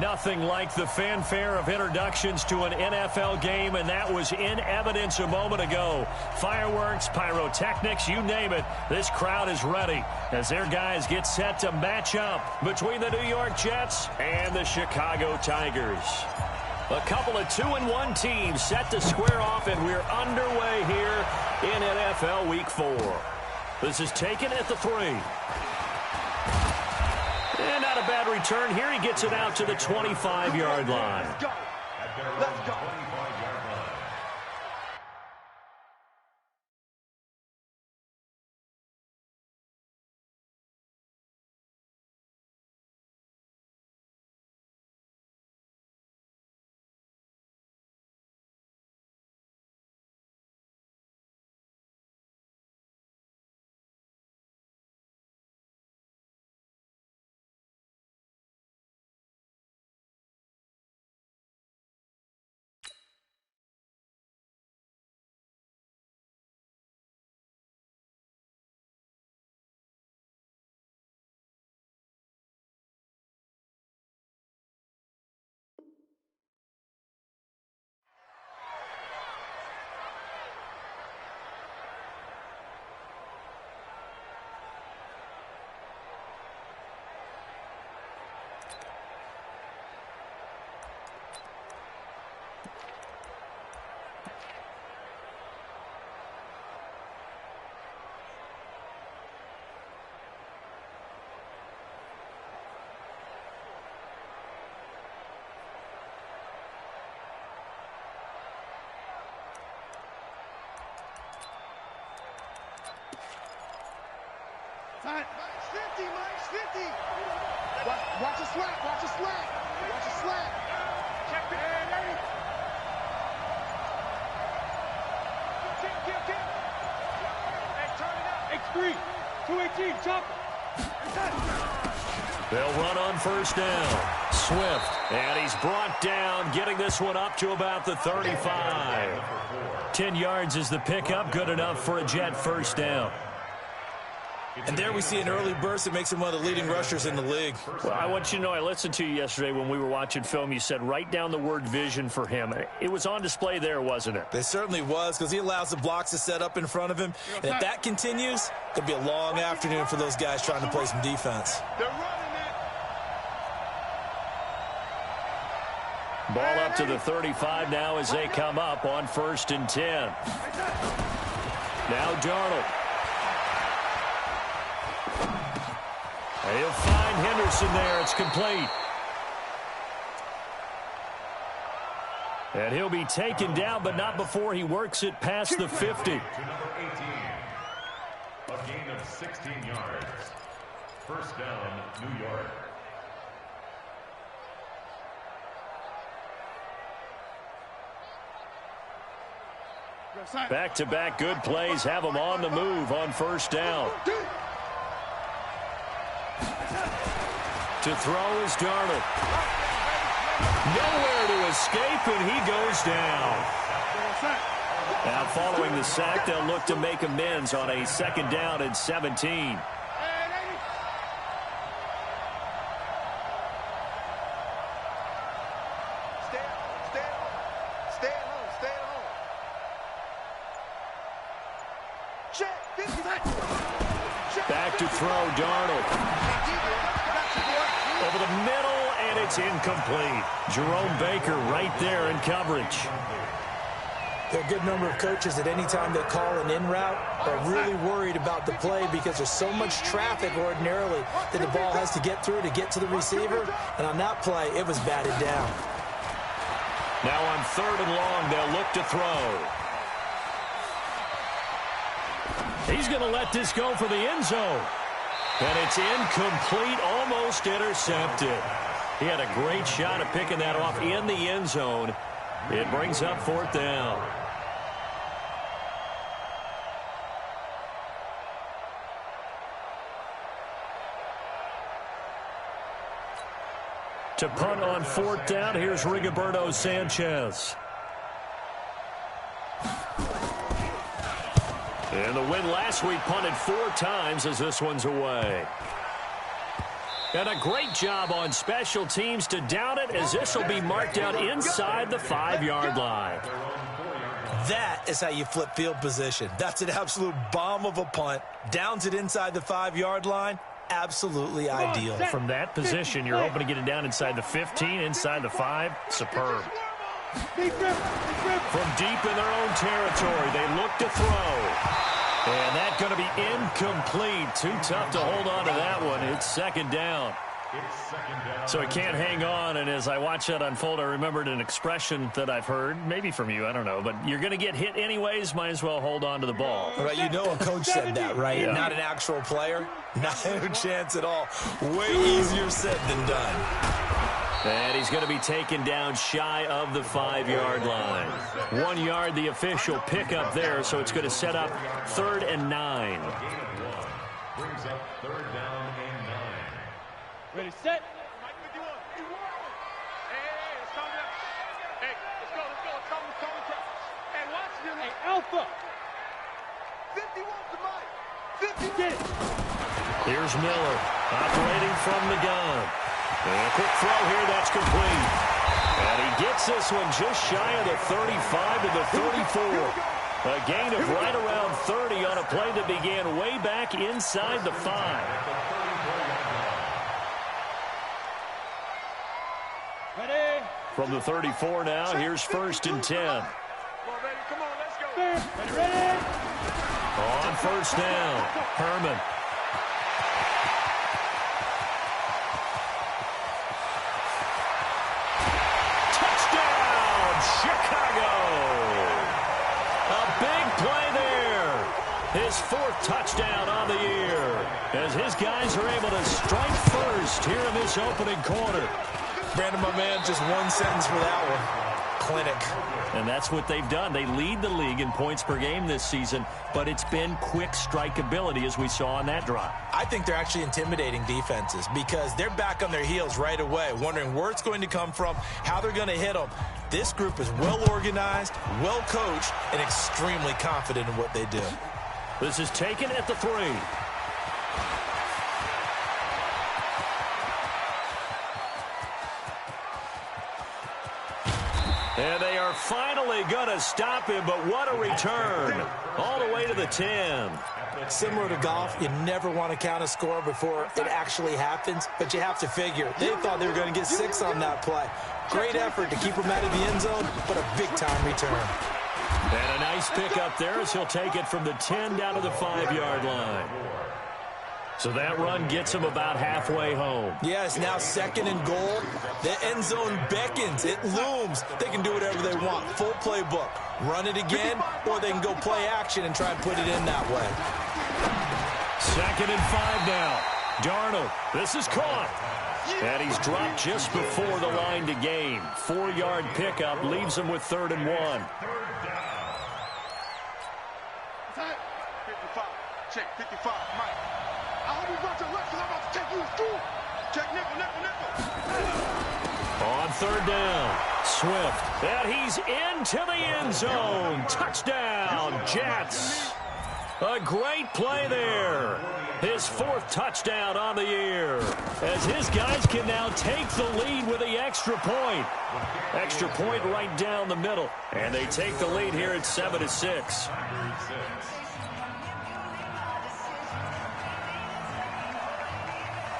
Nothing like the fanfare of introductions to an NFL game, and that was in evidence a moment ago. Fireworks, pyrotechnics, you name it. This crowd is ready as their guys get set to match up between the New York Jets and the Chicago Tigers. A couple of 2-1 teams set to square off, and we're underway here in NFL Week 4. This is taken at the 3. And not a bad return here. He gets it out to the 25-yard line. Let's go. Let's go. Mike's 50, Mike's 50. Watch a slap, watch a slap. Watch a slap. Check it. Hey, turn it up. X3, 218, chop. They'll run on first down. Swift, and he's brought down, getting this one up to about the 35. 10 yards is the pickup, good enough for a Jet first down. And there we see an early burst that makes him one of the leading rushers in the league. Well, I want you to know, I listened to you yesterday when we were watching film. You said write down the word vision for him. It was on display there, wasn't it? It certainly was, because he allows the blocks to set up in front of him. And if that continues, it'll be a long afternoon for those guys trying to play some defense. They're running it. Ball up to the 35 now as they come up on 1st and 10. Now Darnold. He'll find Henderson there. It's complete. And he'll be taken down, but not before he works it past the 50. To number 18. A gain of 16 yards. First down, New York. Back-to-back good plays have him on the move on first down. To throw is Darnold. Nowhere to escape, and he goes down. Now following the sack, they'll look to make amends on a 2nd down and 17. Back to throw, Darnold. Over the middle, and it's incomplete. Jerome Baker right there in coverage. There are a good number of coaches at any time they call an in route are really worried about the play because there's so much traffic ordinarily that the ball has to get through to get to the receiver. And on that play, it was batted down. Now on 3rd and long, they'll look to throw. He's going to let this go for the end zone. And it's incomplete, almost intercepted. He had a great shot at picking that off in the end zone. It brings up 4th down. To punt on 4th down, here's Rigoberto Sanchez. And the win last week punted 4 times as this one's away. And a great job on special teams to down it, as this will be marked out inside the 5-yard line. That is how you flip field position. That's an absolute bomb of a punt. Downs it inside the 5-yard line. Absolutely ideal. From that position, you're hoping to get it down inside the 15, inside the 5. Superb. From deep in their own territory, they look to throw. And that's going to be incomplete. Too tough to hold on to that one. It's second down. So it can't hang on, and as I watch that unfold, I remembered an expression that I've heard, maybe from you, I don't know, but you're going to get hit anyways, might as well hold on to the ball. Right, you know a coach said that, right? Yeah. Not an actual player. Not a chance at all. Way easier said than done. And he's going to be taken down shy of the 5-yard line. 1 yard, the official pickup there, so it's going to set up 3rd and 9. Brings up 3rd down and 9. Ready, set. Mike 51. Hey, let's calm down. Hey, let's go. Calm. Hey, watch this. Hey, Alpha. 51 to Mike. 50. Get it. Here's Miller operating from the gun. And a quick throw here, that's complete. And he gets this one just shy of the 35 to the 34. A gain of right around 30 on a play that began way back inside the 5. Ready. From the 34 now, here's 1st and 10. Come on, let's go. Ready. On 1st down, Herman. Touchdown, Chicago! A big play there. His 4th touchdown on the year, as his guys are able to strike first here in this opening quarter. Brandon, my man, just one sentence for that one. Clinic. And that's what they've done. They lead the league in points per game this season, but it's been quick strikeability as we saw on that drive. I think they're actually intimidating defenses because they're back on their heels right away, wondering where it's going to come from, how they're going to hit them. This group is well organized, well coached, and extremely confident in what they do. This is taken at the 3. And they are finally going to stop him, but what a return. All the way to the 10. Similar to golf, you never want to count a score before it actually happens, but you have to figure. They thought they were going to get 6 on that play. Great effort to keep him out of the end zone, but a big-time return. And a nice pickup there as he'll take it from the 10 down to the 5-yard line. So that run gets him about halfway home. Yeah, it's now 2nd and goal. The end zone beckons. It looms. They can do whatever they want. Full playbook. Run it again, or they can go play action and try and put it in that way. 2nd and 5 now. Darnold, this is caught. And he's dropped just before the line to gain. 4-yard pickup leaves him with 3rd and 1. 55. Check 55. Mike. I hope you got your left because I'm about to take you to school. Check nickel. On 3rd down, Swift. And he's into the end zone. Touchdown, Jets. A great play there. His 4th touchdown on the year, as his guys can now take the lead with the extra point. Extra point right down the middle. And they take the lead here at 7-6.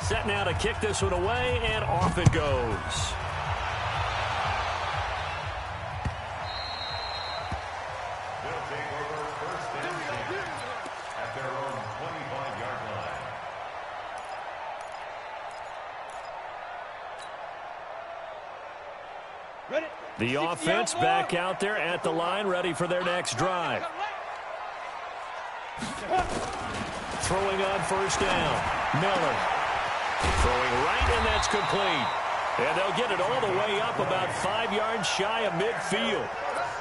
Set now to kick this one away, and off it goes. They'll take over 1st and 10 at their own 25-yard line. Ready. The offense back out there at the line, ready for their next drive. Throwing on 1st down, Miller. Throwing right, and that's complete. And they'll get it all the way up about 5 yards shy of midfield.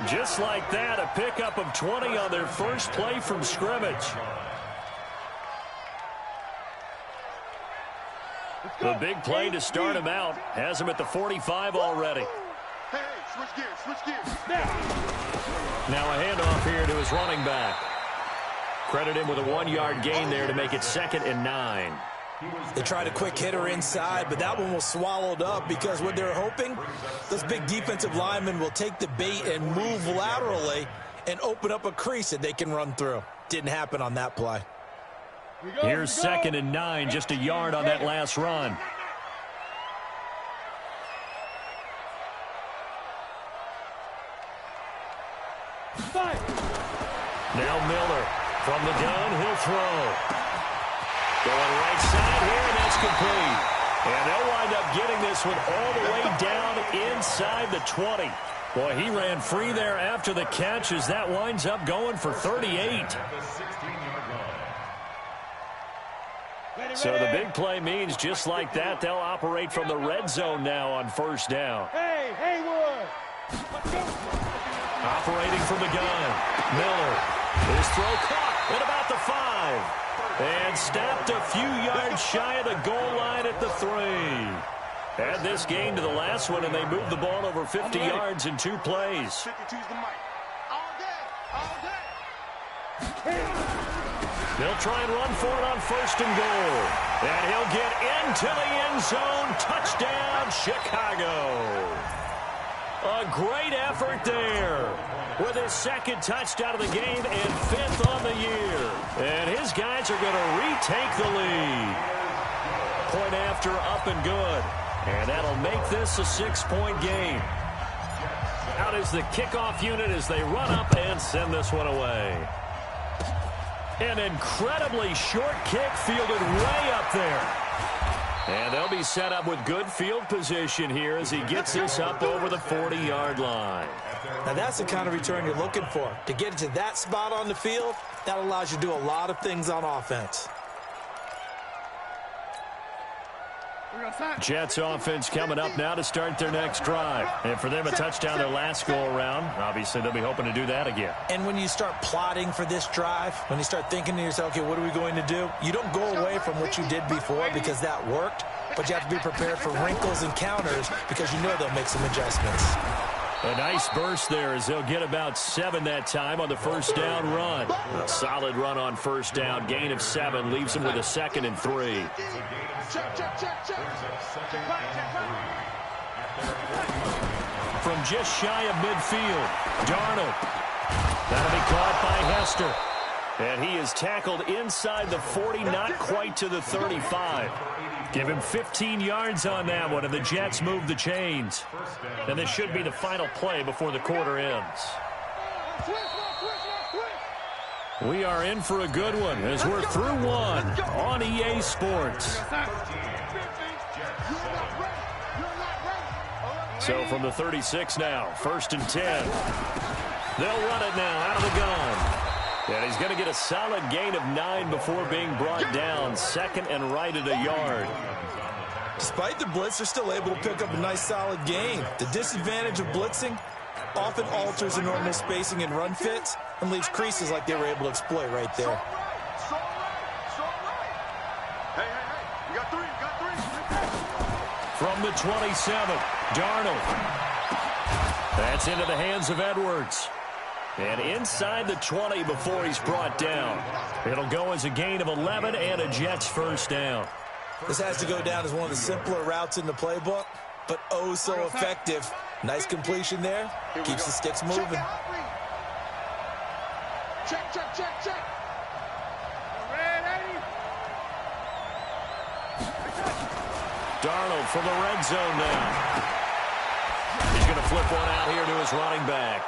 Just like that, a pickup of 20 on their first play from scrimmage. The big play to start him out has him at the 45 already. Hey, switch gears. Now a handoff here to his running back. Credit him with a 1-yard gain there to make it 2nd and 9. They tried a quick hitter inside, but that one was swallowed up because what they're hoping, those big defensive linemen will take the bait and move laterally and open up a crease that they can run through. Didn't happen on that play. Here's 2nd and 9, just a yard on that last run. Now Miller from the gun, he'll throw. Going right side here, and that's complete. And they'll wind up getting this one all the way down inside the 20. Boy, he ran free there after the catch as that winds up going for 38. So the big play means just like that, they'll operate from the red zone now on 1st down. Hey, Haywood! Operating from the gun. Miller. His throw caught at about the 5. And stopped a few yards shy of the goal line at the 3. Add this game to the last one, and they moved the ball over 50 yards in 2 plays. 52's the mic. All day. All day. They'll try and run for it on 1st and goal. And he'll get into the end zone. Touchdown, Chicago. A great effort there with his 2nd touchdown of the game and 5th on the year. And his guys are going to retake the lead. Point after, up and good. And that'll make this a 6-point game. Out is the kickoff unit as they run up and send this one away. An incredibly short kick fielded way up there. And they'll be set up with good field position here as he gets this up over the 40-yard line. Now that's the kind of return you're looking for. To get it to that spot on the field, that allows you to do a lot of things on offense. Jets offense coming up now to start their next drive. And for them, a touchdown their last go-around. Obviously, they'll be hoping to do that again. And when you start plotting for this drive, when you start thinking to yourself, okay, what are we going to do? You don't go away from what you did before because that worked, but you have to be prepared for wrinkles and counters because you know they'll make some adjustments. A nice burst there as they'll get about 7 that time on the 1st down run. A solid run on 1st down. Gain of 7 leaves them with a 2nd and 3. From just shy of midfield, Darnold. That'll be caught by Hester. And he is tackled inside the 40, not quite to the 35. Give him 15 yards on that one, and the Jets move the chains. And this should be the final play before the quarter ends. We are in for a good one as we're through one on EA Sports. So from the 36 now, 1st and 10. They'll run it now out of the gun. And he's going to get a solid gain of 9 before being brought down. 2nd and right at a yard. Despite the blitz, they're still able to pick up a nice solid gain. The disadvantage of blitzing often alters the normal spacing and run fits and leaves creases like they were able to exploit right there. Hey, you got 3, From the 27, Darnold. That's into the hands of Edwards. And inside the 20 before he's brought down. It'll go as a gain of 11 and a Jets 1st down. This has to go down as one of the simpler routes in the playbook, but oh so effective. Nice completion there. Keeps the sticks moving. Check. Darnold from the red zone now. He's going to flip one out here to his running back.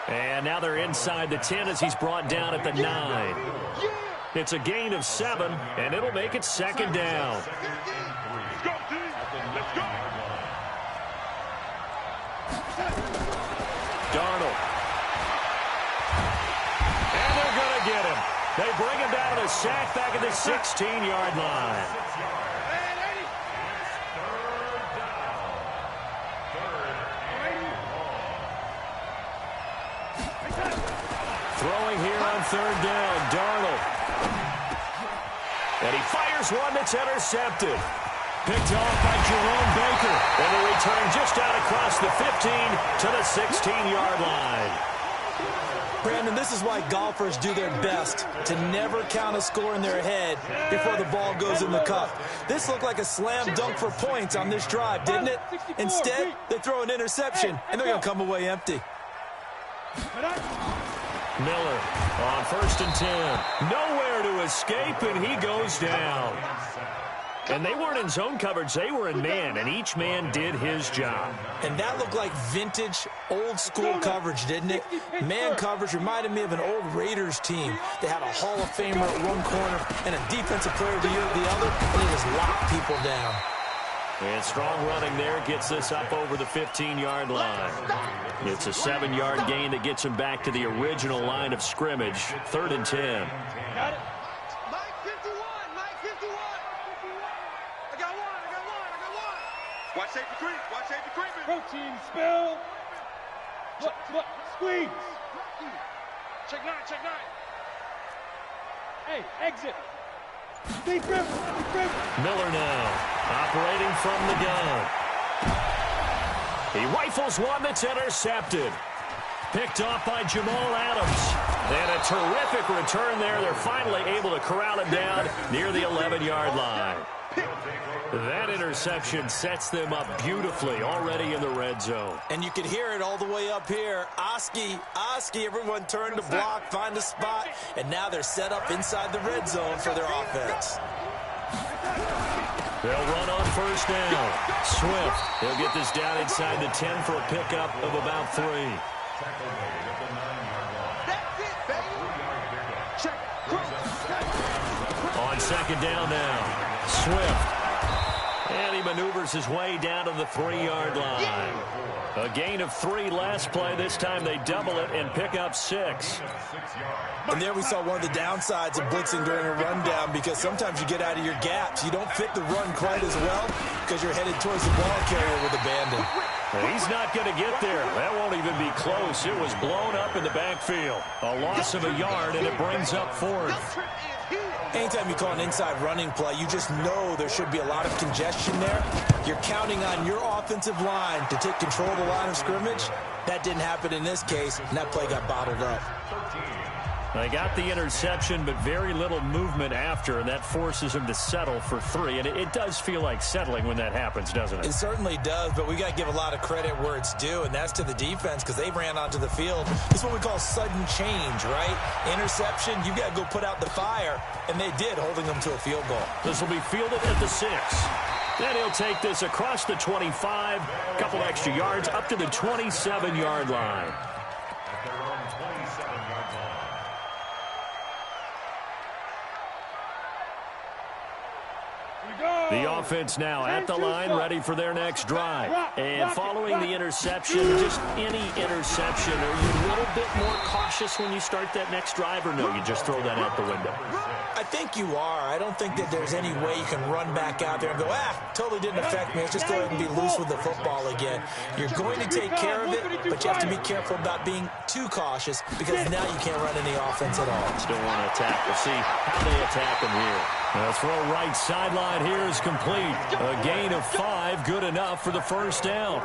And now they're inside the 10 as he's brought down at the 9. It's a gain of 7, and it'll make it 2nd down. Darnold. And they're going to get him. They bring him down to the sack back at the 16-yard line. Throwing here on 3rd down, Darnold. And he fires one that's intercepted. Picked off by Jerome Baker. And the return just out across the 15 to the 16-yard line. Brandon, this is why golfers do their best to never count a score in their head before the ball goes in the cup. This looked like a slam dunk for points on this drive, didn't it? Instead, they throw an interception, and they're going to come away empty. Miller on 1st and 10. Nowhere to escape, and he goes down. And they weren't in zone coverage. They were in man, and each man did his job. And that looked like vintage, old-school coverage, didn't it? Man coverage reminded me of an old Raiders team. They had a Hall of Famer at one corner and a Defensive Player of the Year at the other, and they just locked people down. And strong running there gets this up over the 15-yard line. It's a 7-yard gain that gets him back to the original line of scrimmage, 3rd and 10. Got it. Mike 51, Mike 51. I got one. Watch safety creep. Watch safety creeping. Protein spill. Look, squeeze. Check 9. Hey, exit. Deep grip. Miller now, operating from the gun. He rifles one that's intercepted. Picked off by Jamal Adams. And a terrific return there. They're finally able to corral him down near the 11-yard line. That interception sets them up beautifully already in the red zone. And you can hear it all the way up here. Oski, everyone turned to block, find a spot, and now they're set up inside the red zone for their offense. They'll run on 1st down. Swift, he'll get this down inside the 10 for a pickup of about 3. On 2nd down now, Swift. And he maneuvers his way down to the 3-yard line. A gain of 3 last play. This time they double it and pick up 6. And there we saw one of the downsides of blitzing during a rundown, because sometimes you get out of your gaps. You don't fit the run quite as well because you're headed towards the ball carrier with abandon. He's not going to get there. That won't even be close. It was blown up in the backfield. A loss of a yard, and it brings up 4th. Anytime you call an inside running play, you just know there should be a lot of congestion there. You're counting on your offensive line to take control of the line of scrimmage. That didn't happen in this case, and that play got bottled up. They got the interception, but very little movement after, and that forces him to settle for 3. And it does feel like settling when that happens, doesn't it? It certainly does, but we got to give a lot of credit where it's due, and that's to the defense, because they ran onto the field. This is what we call sudden change, right? Interception, you got to go put out the fire, and they did, holding them to a field goal. This will be fielded at the 6. Then he'll take this across the 25, a couple extra yards, up to the 27-yard line. The offense now at the line, ready for their next drive. And following the interception, just any interception, are you a little bit more cautious when you start that next drive, or no, you just throw that out the window? I think you are. I don't think that there's any way you can run back out there and go, totally didn't affect me. Let's just go ahead and be loose with the football again. You're going to take care of it, but you have to be careful about being too cautious, because now you can't run any offense at all. Still want to attack. We'll see how they attack him here. The throw right sideline here is complete. A gain of 5, good enough for the 1st down.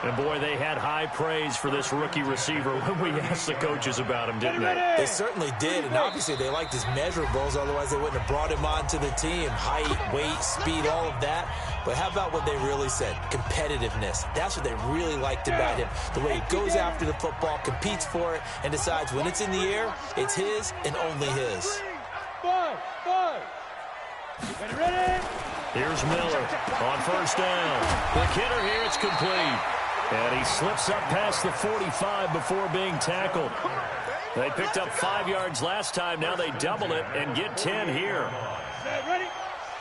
And, boy, they had high praise for this rookie receiver when we asked the coaches about him, didn't they? They certainly did, and obviously they liked his measurables. Otherwise, they wouldn't have brought him onto the team. Height, weight, speed, all of that. But how about what they really said? Competitiveness. That's what they really liked about him. The way he goes after the football, competes for it, and decides when it's in the air, it's his and only his. 5. Ready? Here's Miller on 1st down. The kidder here, it's complete. And he slips up past the 45 before being tackled. They picked up 5 yards last time. Now they double it and get 10 here. Ready?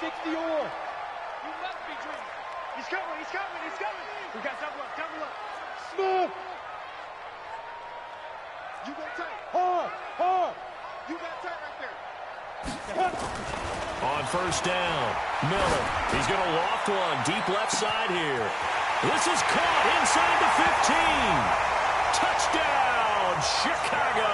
60 or. You must be dreaming. He's coming. We got double up. Smooth. You go tight. Hard. You got tight right there. On 1st down, Miller. He's going to loft one deep left side here. This is caught inside the 15. Touchdown, Chicago.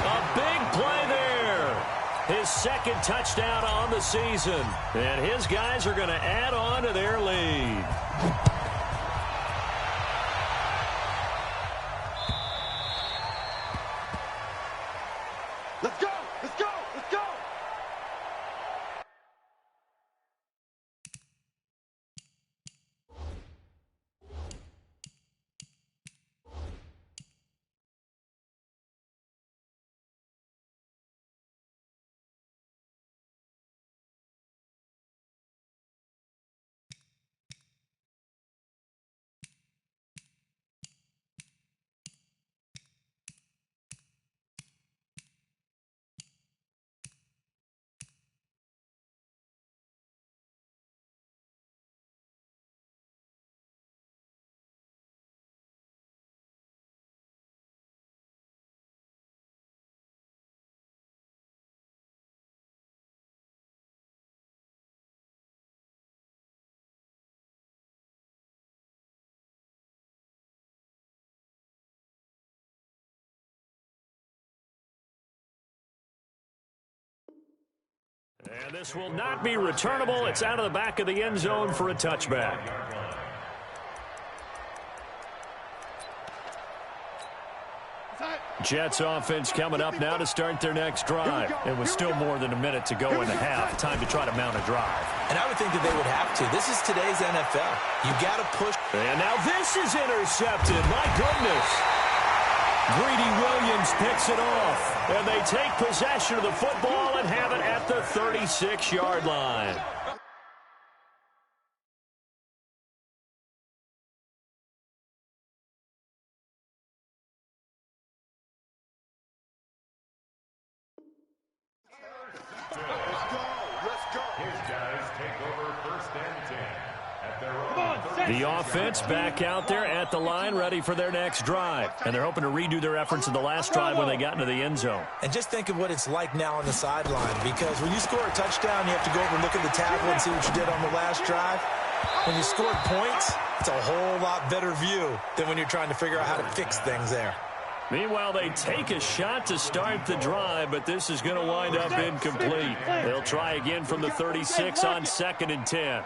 A big play there. His second touchdown on the season. And his guys are going to add on to their lead. Let's go! Let's go! Let's go! And this will not be returnable. It's out of the back of the end zone for a touchback. Jets offense coming up now to start their next drive. And with still more than a minute to go in the half, time to try to mount a drive. And I would think that they would have to. This is today's NFL. You got to push. And now this is intercepted. My goodness. Greedy Williams picks it off. And they take possession of the football and have it at the 36-yard line. The offense back out there at the line, ready for their next drive. And they're hoping to redo their efforts in the last drive when they got into the end zone. And just think of what it's like now on the sideline, because when you score a touchdown, you have to go over and look at the tackle and see what you did on the last drive. When you scored points, it's a whole lot better view than when you're trying to figure out how to fix things there. Meanwhile, they take a shot to start the drive, but this is going to wind up incomplete. They'll try again from the 36 on 2nd and 10.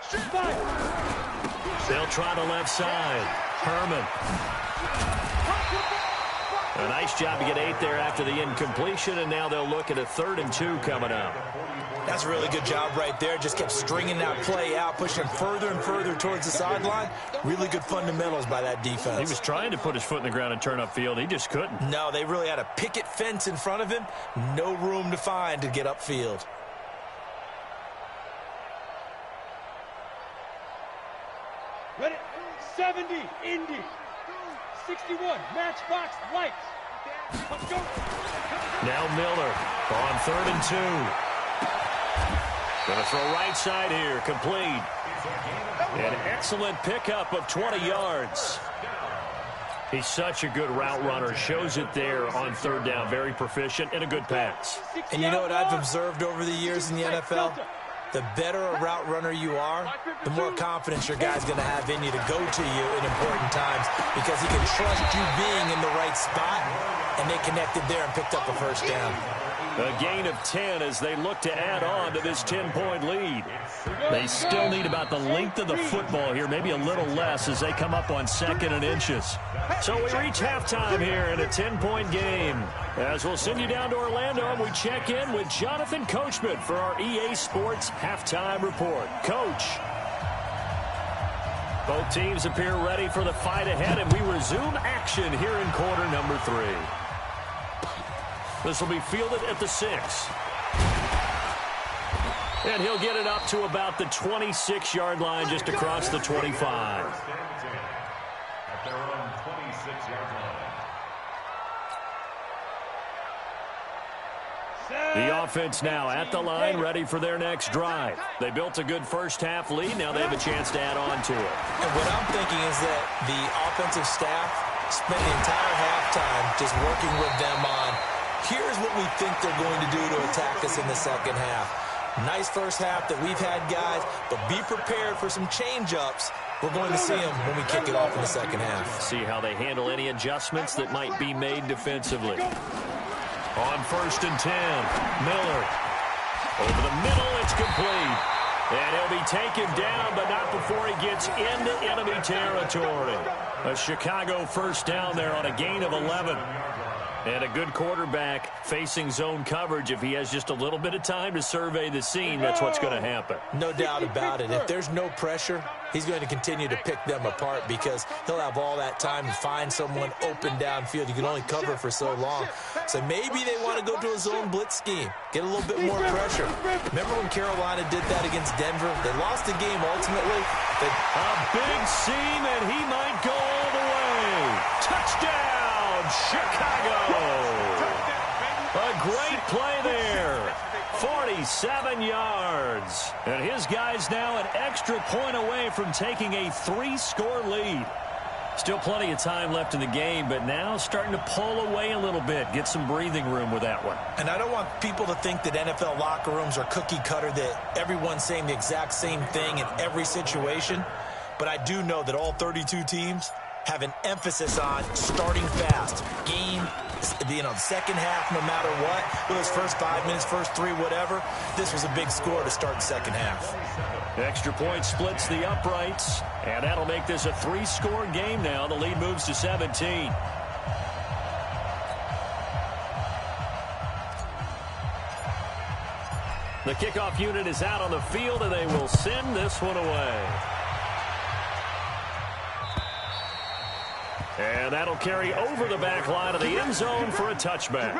They'll try the left side. Herman. A nice job to get 8 there after the incompletion, and now they'll look at a 3rd and 2 coming up. That's a really good job right there. Just kept stringing that play out, pushing further and further towards the sideline. Really good fundamentals by that defense. He was trying to put his foot in the ground and turn upfield. He just couldn't. No, they really had a picket fence in front of him. No room to find to get upfield. Ready? 70, Indy. 61, Matchbox Lights. Let's go. Now Miller on 3rd and 2. Going to throw right side here, complete. An excellent pickup of 20 yards. He's such a good route runner. Shows it there on 3rd down. Very proficient and a good pass. And you know what I've observed over the years in the NFL? The better a route runner you are, the more confidence your guy's going to have in you to go to you in important times, because he can trust you being in the right spot, and they connected there and picked up a 1st down. A gain of 10 as they look to add on to this 10-point lead. They still need about the length of the football here, maybe a little less as they come up on 2nd and inches. So we reach halftime here in a 10-point game. As we'll send you down to Orlando, and we check in with Jonathan Coachman for our EA Sports Halftime Report. Coach. Both teams appear ready for the fight ahead, and we resume action here in quarter number 3. This will be fielded at the 6. And he'll get it up to about the 26-yard line, just across the 25. At their own 26-yard line. The offense now at the line, ready for their next drive. They built a good first-half lead. Now they have a chance to add on to it. And what I'm thinking is that the offensive staff spent the entire halftime just working with them on, here's what we think they're going to do to attack us in the second half. Nice first half that we've had, guys, but be prepared for some change-ups. We're going to see them when we kick it off in the second half. See how they handle any adjustments that might be made defensively. On 1st and 10, Miller. Over the middle, it's complete. And he'll be taken down, but not before he gets into enemy territory. A Chicago first down there on a gain of 11. And a good quarterback facing zone coverage. If he has just a little bit of time to survey the scene, that's what's going to happen. No doubt about it. If there's no pressure, he's going to continue to pick them apart because he'll have all that time to find someone open downfield. You can only cover for so long. So maybe they want to go to a zone blitz scheme, get a little bit more pressure. Remember when Carolina did that against Denver? They lost the game ultimately. A big seam, and he might go all the way. Touchdown! Chicago! A great play there. 47 yards. And his guys now an extra point away from taking a 3-score lead. Still plenty of time left in the game, but now starting to pull away a little bit. Get some breathing room with that one. And I don't want people to think that NFL locker rooms are cookie cutter, that everyone's saying the exact same thing in every situation. But I do know that all 32 teams have an emphasis on starting fast. Game, second half, no matter what. With those first 5 minutes, first 3, whatever. This was a big score to start the second half. Extra point splits the uprights, and that'll make this a 3-score game now. The lead moves to 17. The kickoff unit is out on the field, and they will send this one away. And that'll carry over the back line of the end zone for a touchback.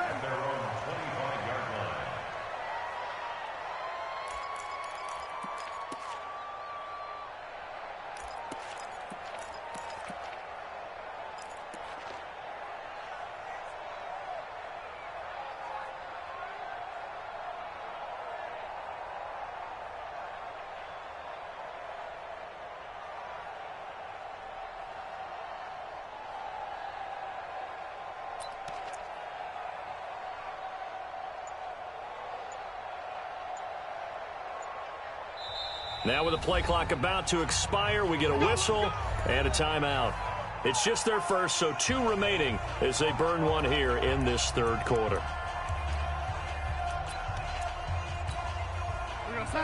Now with the play clock about to expire, we get a whistle and a timeout. It's just their first, so 2 remaining as they burn one here in this third quarter.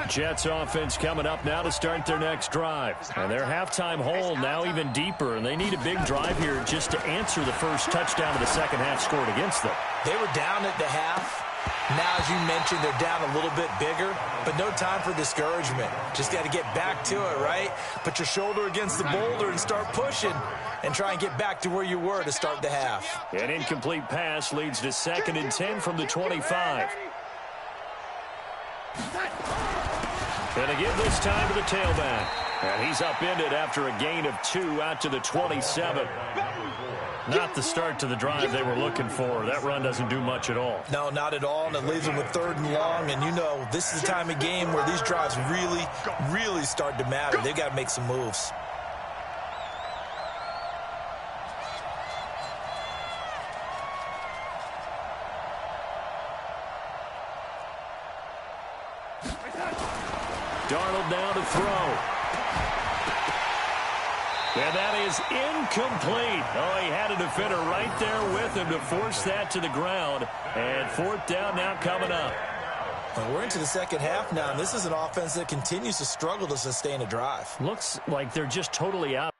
Jets offense coming up now to start their next drive. And their halftime hole now even deeper, and they need a big drive here just to answer the first touchdown of the second half scored against them. They were down at the half. Now, as you mentioned, they're down a little bit bigger, but no time for discouragement. Just got to get back to it, right? Put your shoulder against the boulder and start pushing and try and get back to where you were to start the half. An incomplete pass leads to 2nd and 10 from the 25. And again this time to the tailback. And he's upended after a gain of 2 out to the 27. Not the start to the drive they were looking for. That run doesn't do much at all. No, not at all, and it leaves them with 3rd and long. And you know, this is the time of game where these drives really start to matter. They've got to make some moves. Darnold now to throw. And that is incomplete. Oh, he had a defender right there with him to force that to the ground. And 4th down now coming up. Well, we're into the second half now, and this is an offense that continues to struggle to sustain a drive. Looks like they're just totally out.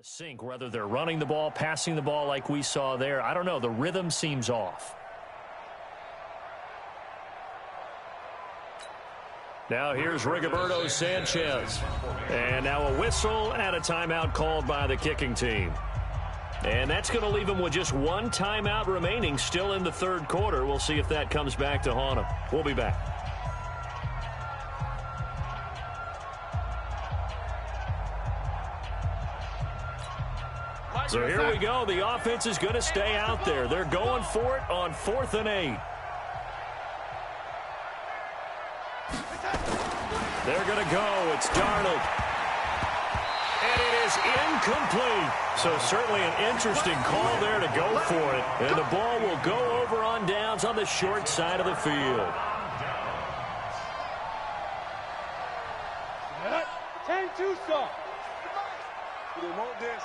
of sync, whether they're running the ball, passing the ball like we saw there. I don't know. The rhythm seems off. Now here's Rigoberto Sanchez. And now a whistle and a timeout called by the kicking team. And that's going to leave him with just one timeout remaining still in the third quarter. We'll see if that comes back to haunt him. We'll be back. So here we go. The offense is going to stay out there. They're going for it on 4th and 8. They're going to go. It's Darnold. And it is incomplete. So certainly an interesting call there to go for it. And the ball will go over on downs on the short side of the field. 10-2 saw. They want this.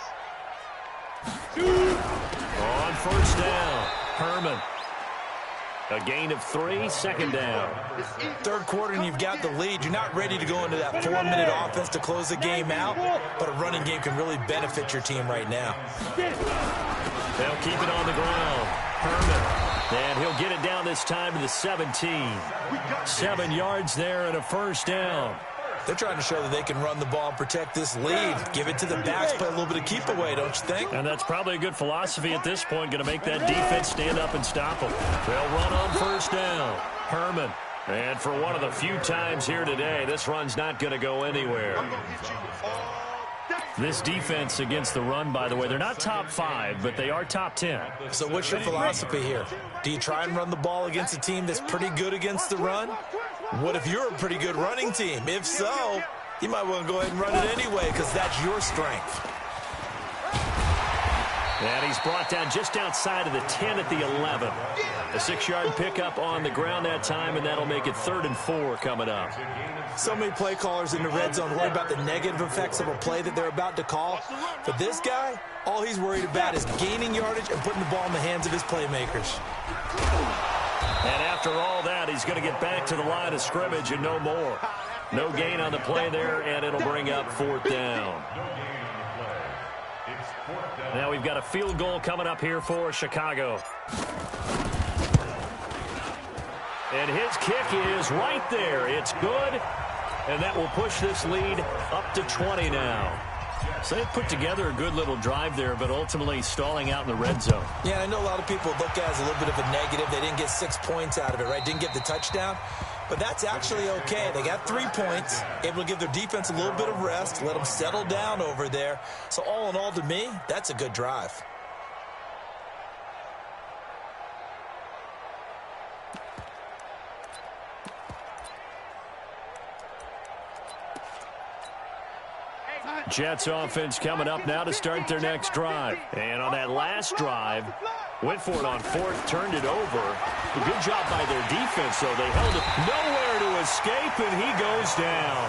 On first down, Herman. A gain of 3, second down. Third quarter and you've got the lead. You're not ready to go into that 4-minute offense to close the game out, but a running game can really benefit your team right now. They'll keep it on the ground. Herman. And he'll get it down this time to the 17. 7 yards there and a first down. They're trying to show that they can run the ball and protect this lead. Give it to the backs, play a little bit of keep away, don't you think? And that's probably a good philosophy at this point, going to make that defense stand up and stop them. They'll run on first down. Herman. And for one of the few times here today, this run's not going to go anywhere. This defense against the run, by the way, they're not top 5, but they are top 10. So what's your philosophy here? Do you try and run the ball against a team that's pretty good against the run? What if you're a pretty good running team? If so, you might want to go ahead and run it anyway because that's your strength. And he's brought down just outside of the 10 at the 11. A 6-yard pickup on the ground that time, and that'll make it 3rd and 4 coming up. So many play callers in the red zone worry about the negative effects of a play that they're about to call. But this guy, all he's worried about is gaining yardage and putting the ball in the hands of his playmakers. And after all that, he's going to get back to the line of scrimmage and no more. No gain on the play there, and it'll bring up 4th down. Now we've got a field goal coming up here for Chicago. And his kick is right there. It's good, and that will push this lead up to 20 now. So they put together a good little drive there, but ultimately stalling out in the red zone. Yeah, I know a lot of people look at it as a little bit of a negative. They didn't get 6 points out of it, right? Didn't get the touchdown. But that's actually okay. They got 3 points, able to give their defense a little bit of rest, let them settle down over there. So all in all, to me, that's a good drive. Jets offense coming up now to start their next drive. And on that last drive, went for it on 4th, turned it over. A good job by their defense, though. They held it nowhere to escape, and he goes down.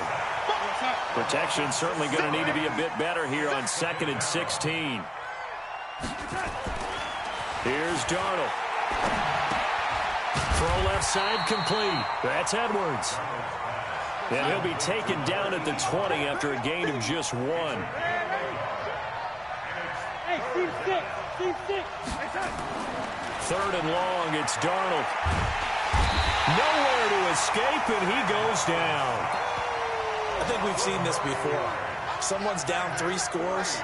Protection certainly going to need to be a bit better here on 2nd and 16. Here's Darnold. Throw left side complete. That's Edwards. And he'll be taken down at the 20 after a gain of just 1. Hey, team 6. 3rd and long, it's Darnold. Nowhere to escape, and he goes down. I think we've seen this before. Someone's down 3 scores.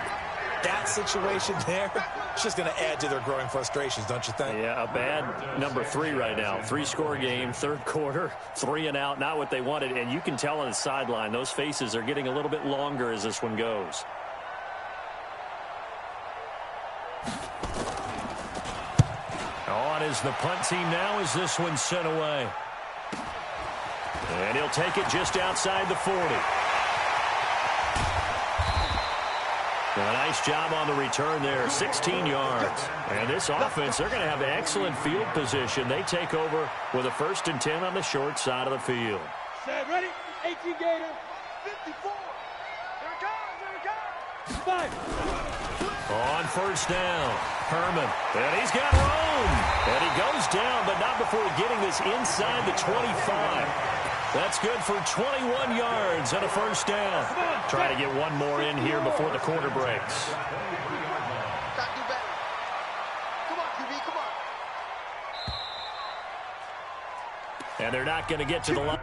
That situation there, it's just going to add to their growing frustrations, don't you think? Yeah, a bad number 3 right now. 3-score game, 3rd quarter, 3 and out, not what they wanted. And you can tell on the sideline, those faces are getting a little bit longer as this one goes. On is the punt team now as this one's sent away. And he'll take it just outside the 40. A nice job on the return there, 16 yards. And this offense, they're going to have excellent field position. They take over with a 1st and 10 on the short side of the field. Set, ready? 18 Gator. 54. Here it comes. 5. On first down, Herman. And he's got room. And he goes down, but not before getting this inside the 25. That's good for 21 yards and a first down. Try to get one more in here before the quarter breaks. Got to do better. Come on, QB, come on. And they're not going to get to the line.